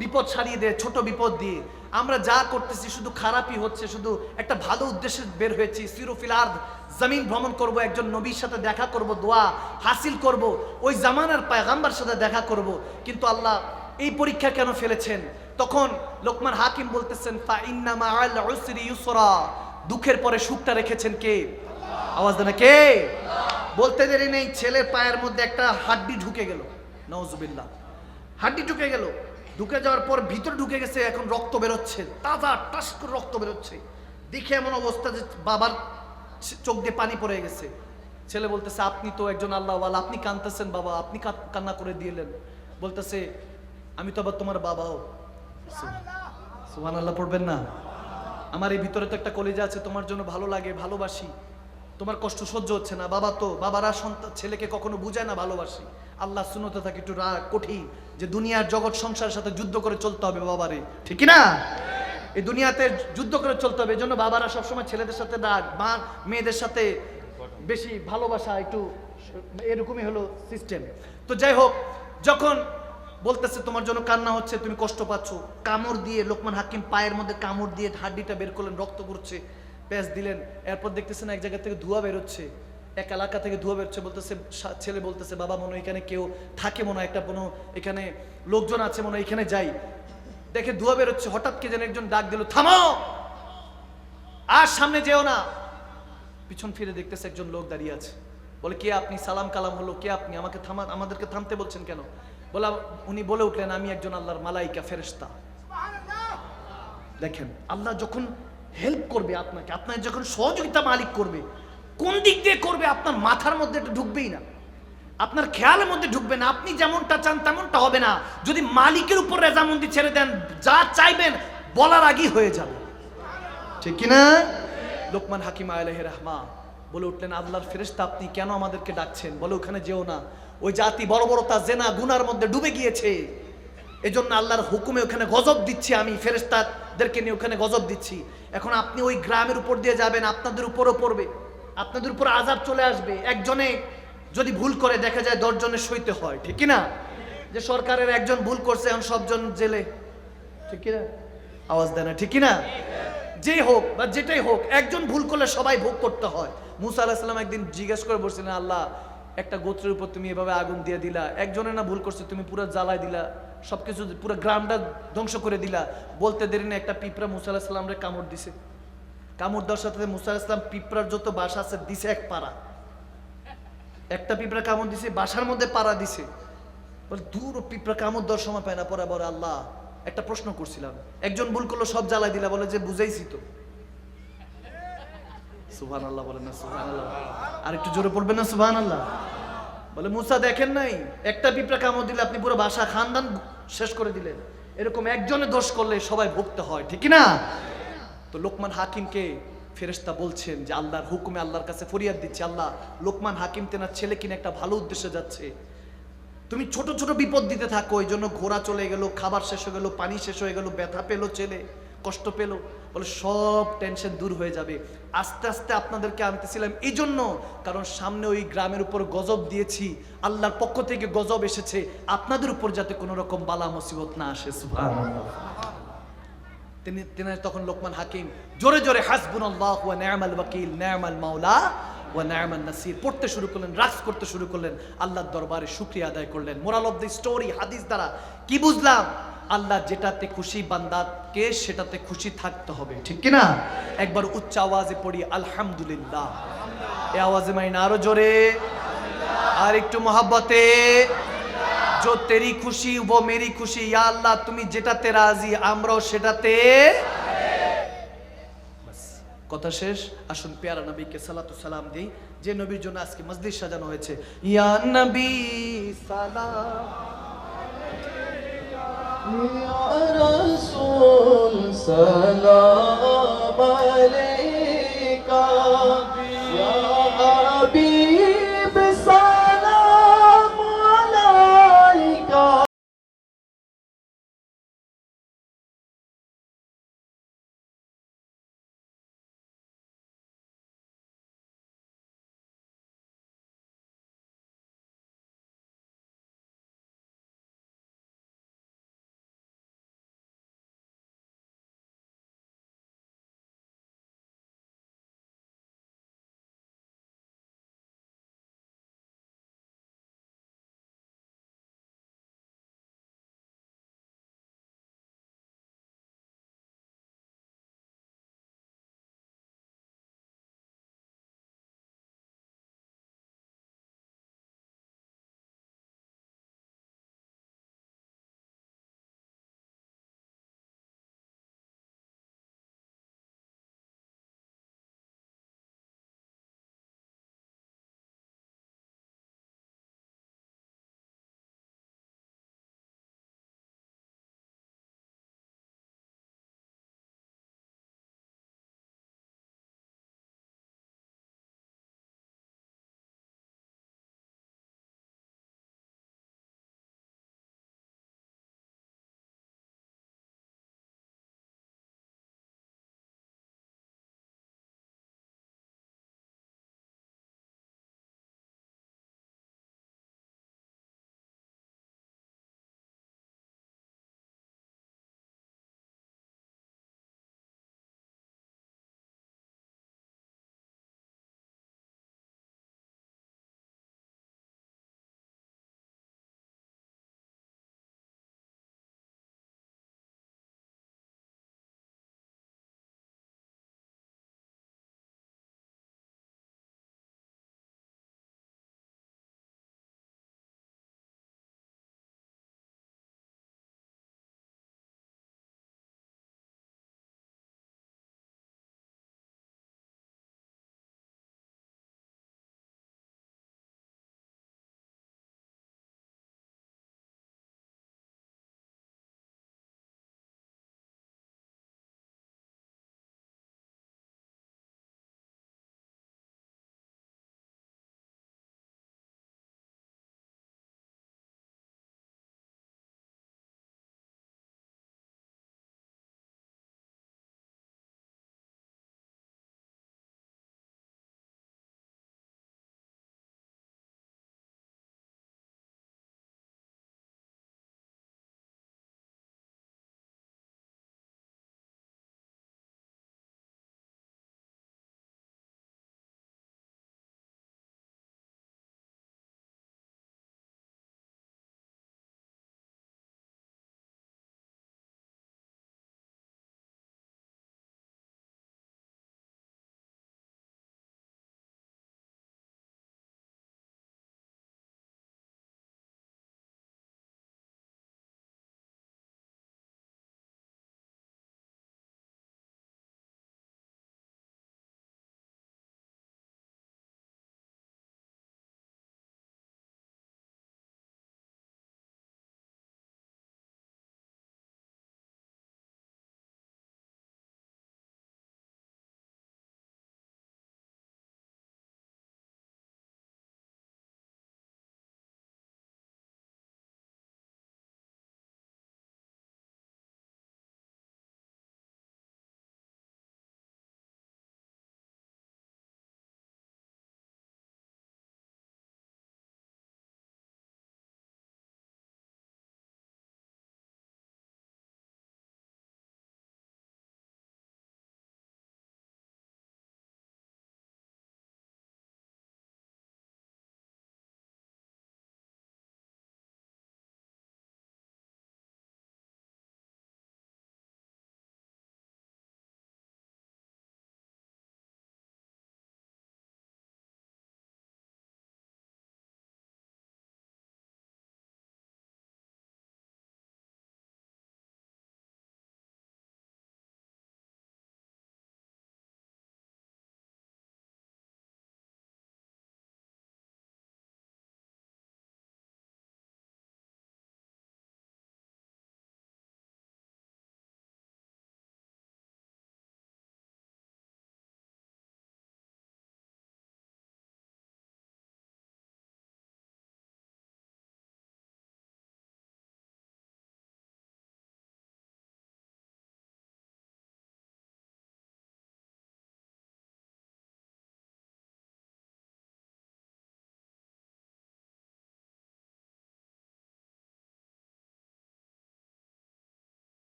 বিপদ সারিয়ে দেয় ছোট বিপদ দিয়ে। আমরা যা করতেছি শুধু খারাপই হচ্ছে, শুধু একটা ভালো উদ্দেশ্যে বের হয়েছি। সিরুফিল আরদ, জমিন ভ্রমণ করব, একজন নবীর সাথে দেখা করব, দোয়া হাসিল করব, ওই জামানার পয়গম্বরের সাথে দেখা করব, কিন্তু আল্লাহ এই পরীক্ষা কেন ফেলেছেন? তখন লোকমান হাকিম বলতেছেন, ফা ইন্না মাআল উসরি ইউসরা, দুঃখের পরে সুখটা রেখেছেন কে? আওয়াজ দেন, কে? বলতে দেরি নেই, ছেলের পায়ের মধ্যে একটা হাড্ডি ঢুকে গেল। নাউজুবিল্লাহ। হাড্ডি ঢুকে গেল, ঢুকে যাওয়ার পর ভিতর ঢুকে গেছে, এখন রক্ত বেরোচ্ছে, তাজা টাস করে রক্ত বেরোচ্ছে। দেখে এমন অবস্থা যে বাবার চোখ দিয়ে পানি পড়ে গেছে। ছেলে বলতেছে, আপনি তো একজন আল্লাহওয়ালা, আপনি কাঁদতেছেন বাবা, আপনি কান্না করে দিলেন। বলতেছে, আমি তো আবার তোমার বাবাও। সুবহানাল্লাহ পড়বেন না? আমার এই ভিতরে তো একটা কলিজা আছে, তোমার জন্য ভালো লাগে, ভালোবাসি, তোমার কষ্ট সহ্য হচ্ছে না। বাবা তো, বাবারা সন্তান ছেলেকে কখনো বুঝায় না ভালোবাসি। আল্লাহ সুন্নতে থাকে একটু কঠিন, যে দুনিয়ার জগৎ সংসারের সাথে যুদ্ধ করে চলতে হবে বাবারে, ঠিক না? এই দুনিয়াতে যুদ্ধ করে চলতে হবে। এই জন্য বাবারা সবসময় ছেলেদের সাথে রাগ, মা মেয়েদের সাথে বেশি ভালোবাসা, একটু এরকমই হলো সিস্টেম। তো যাই হোক, যখন বলতেছে তোমার জন্য কান্না হচ্ছে, তুমি কষ্ট পাচ্ছ, কামড় দিয়ে লোকমান হাকিম পায়ের মধ্যে কামড় দিয়ে হাড্ডিটা বের করলেন, রক্ত পড়ছে, প্যাঁচ দিলেন। এরপর দেখতেছেন এক জায়গা থেকে ধোঁয়া বেরোচ্ছে, এক এলাকা থেকে ধোঁয়া বেরোচ্ছে। বলতেছে, ছেলে বলতেছে, বাবা মনে হয় এখানে কেউ থাকে, মনে হয় একটা কোনো এখানে লোকজন আছে, মনে হয় এখানে যাই। দেখে ধোঁয়া বেরোচ্ছে, হঠাৎ কে যেন একজন ডাক দিল, থামো, আর সামনে যেও না। পিছন ফিরে দেখতেছে একজন লোক দাঁড়িয়ে আছে। বলে, কে আপনি? সালাম কালাম হলো, কে আপনি? আমাকে আমাদেরকে থামতে বলছেন কেন? বলা, উনি বলে উঠলেন, আমি একজন আল্লাহর মালাইকা, ফেরেশতা। দেখেন, আল্লাহ যখন হেল্প করবে আপনাকে, আপনার যখন সহযোগিতা মালিক করবে, কোন দিক দিয়ে করবে আপনার মাথার মধ্যে এটা ঢুকবেই না, আপনার খেয়ালের মধ্যে ঢুকবে না। আপনি যেমনটা চান তেমনটা হবে না। যদি মালিকের উপর রেজামন্দি ছেড়ে দেন, যা চাইবেন বলার আগেই হয়ে যাবে, ঠিক কিনা? লোকমান হাকিম আলাইহির রাহমা বলে উঠলেন, আল্লাহর ফেরেশতা, আপনি কেন আমাদেরকে ডাকছেন? বলে, ওখানে যেও না, ওই জাতি বর্বরতা, জেনা, গুনার মধ্যে ডুবে গিয়েছে, এজন্য আল্লাহর হুকুমে ওখানে গজব দিচ্ছি, আমি ফেরেশতাদেরকে নিয়ে ওখানে গজব দিচ্ছি। এখন আপনি ওই গ্রামের উপর দিয়ে যাবেন, আপনাদের উপরও পড়বে, আপনাদের উপর আযাব চলে আসবে। একজনে যদি ভুল করে, দেখা যায় 10 জনের সইতে হয়, ঠিক কিনা? যে সরকারের একজন ভুল করছে, এখন সবজন জেলে, ঠিক কিনা? আওয়াজ দেয় না, ঠিক কিনা? যেই হোক বা যেটাই হোক, একজন ভুল করলে সবাই ভোগ করতে হয়। মুসা আলাইহিস সালাম একদিন জিজ্ঞেস করে বলছিলেন, আল্লাহ একটা গোত্রের উপর তুমি এভাবে আগুন দিয়ে দিলা, একজনে না ভুল করছে, তুমি পুরো জ্বালাই দিলা, সবকিছু পুরো গ্রামটা ধ্বংস করে দিলা। বলতে দেরি না, একটা পিঁপড়া মুসা আলাইহিস সালামরে কামড় দিছে। কামড় দেওয়ার সাথে মুসা আলাইহিস সালাম পিঁপড়ার যত বাসা আছে দিছে এক পাড়া। একটা পিঁপড়া কামড় দিছে, বাসার মধ্যে পাড়া দিছে। বলে দূর, পিঁপড়া কামড় দেওয়ার সময় পায় না। পরে বলে আল্লাহ একটা প্রশ্ন করছিলাম, একজন ভুল করলো সব জ্বালাই দিলা। বলে যে বুঝাইছি তো। সুবহানাল্লাহ বলেন না সুবহানাল্লাহ, আর একটু জোরে পড়বেন না সুবহানাল্লাহ। বলে মুসা দেখেন নাই, একটা পিঁপড়া কামড় দিলে আপনি পুরো বাসা খানদান শেষ করে দিলেন। এরকম একজনে দোষ করলে সবাই ভুগতে হয়, ঠিক না? তো লোকমান হাকিমকে ফেরেশতা বলছেন যে আল্লাহর হুকুমে আল্লাহর কাছে ফরিয়াদ দিচ্ছে, আল্লাহ লোকমান হাকিম তেনার ছেলে কিনা একটা ভালো উদ্দেশ্যে যাচ্ছে, তুমি ছোট ছোট বিপদ দিতে থাকো। ওই জন্য ঘোড়া চলে গেল, খাবার শেষ হয়ে গেল, পানি শেষ হয়ে গেল, ব্যথা পেলো ছেলে, কষ্ট পেলো। বলে সব টেনশন দূর হয়ে যাবে। আস্তে আস্তে আপনাদেরকে আনতেছিলাম এই জন্য, কারণ সামনে ওই গ্রামের উপর গজব দিয়েছি, আল্লাহর পক্ষ থেকে গজব এসেছে, আপনাদের উপর যাতে কোনো রকম বালা মুসিবত না আসে। সুবহানাল্লাহ। তিনি তখন লোকমান হাকিম জোরে জোরে হাসবুনাল্লাহু ওয়া নি'মাল ওয়াকিল, নি'মাল মাওলা ওয়া নি'মান নাসির পড়তে শুরু করলেন, রাজ করতে শুরু করলেন, আল্লাহর দরবারে শুকরিয়া আদায় করলেন। মোরাল অফ দ্য স্টোরি, হাদিস দ্বারা কি বুঝলাম? আল্লাহ যেটাতে খুশি বান্দাকে সেটাতে খুশি থাকতে হবে, ঠিক কি না? একবার উচ্চ আওয়াজে পড়ি আলহামদুলিল্লাহ। এই আওয়াজে মাইনা আরো জোরে, আর একটু মহব্বতে। जो तेरी खुशी वो मेरी खुशी, या अल्लाह তুমি যেটাতে রাজি আমরাও সেটাতে। বাস কথা শেষ। আসুন পেয়ারা নবীকে সালাতু সালাম দেই, যে নবীর জন্য আজকে মসজিদ সাজানো হয়েছে। ইয়া নবী সালাম या रसूल सलाम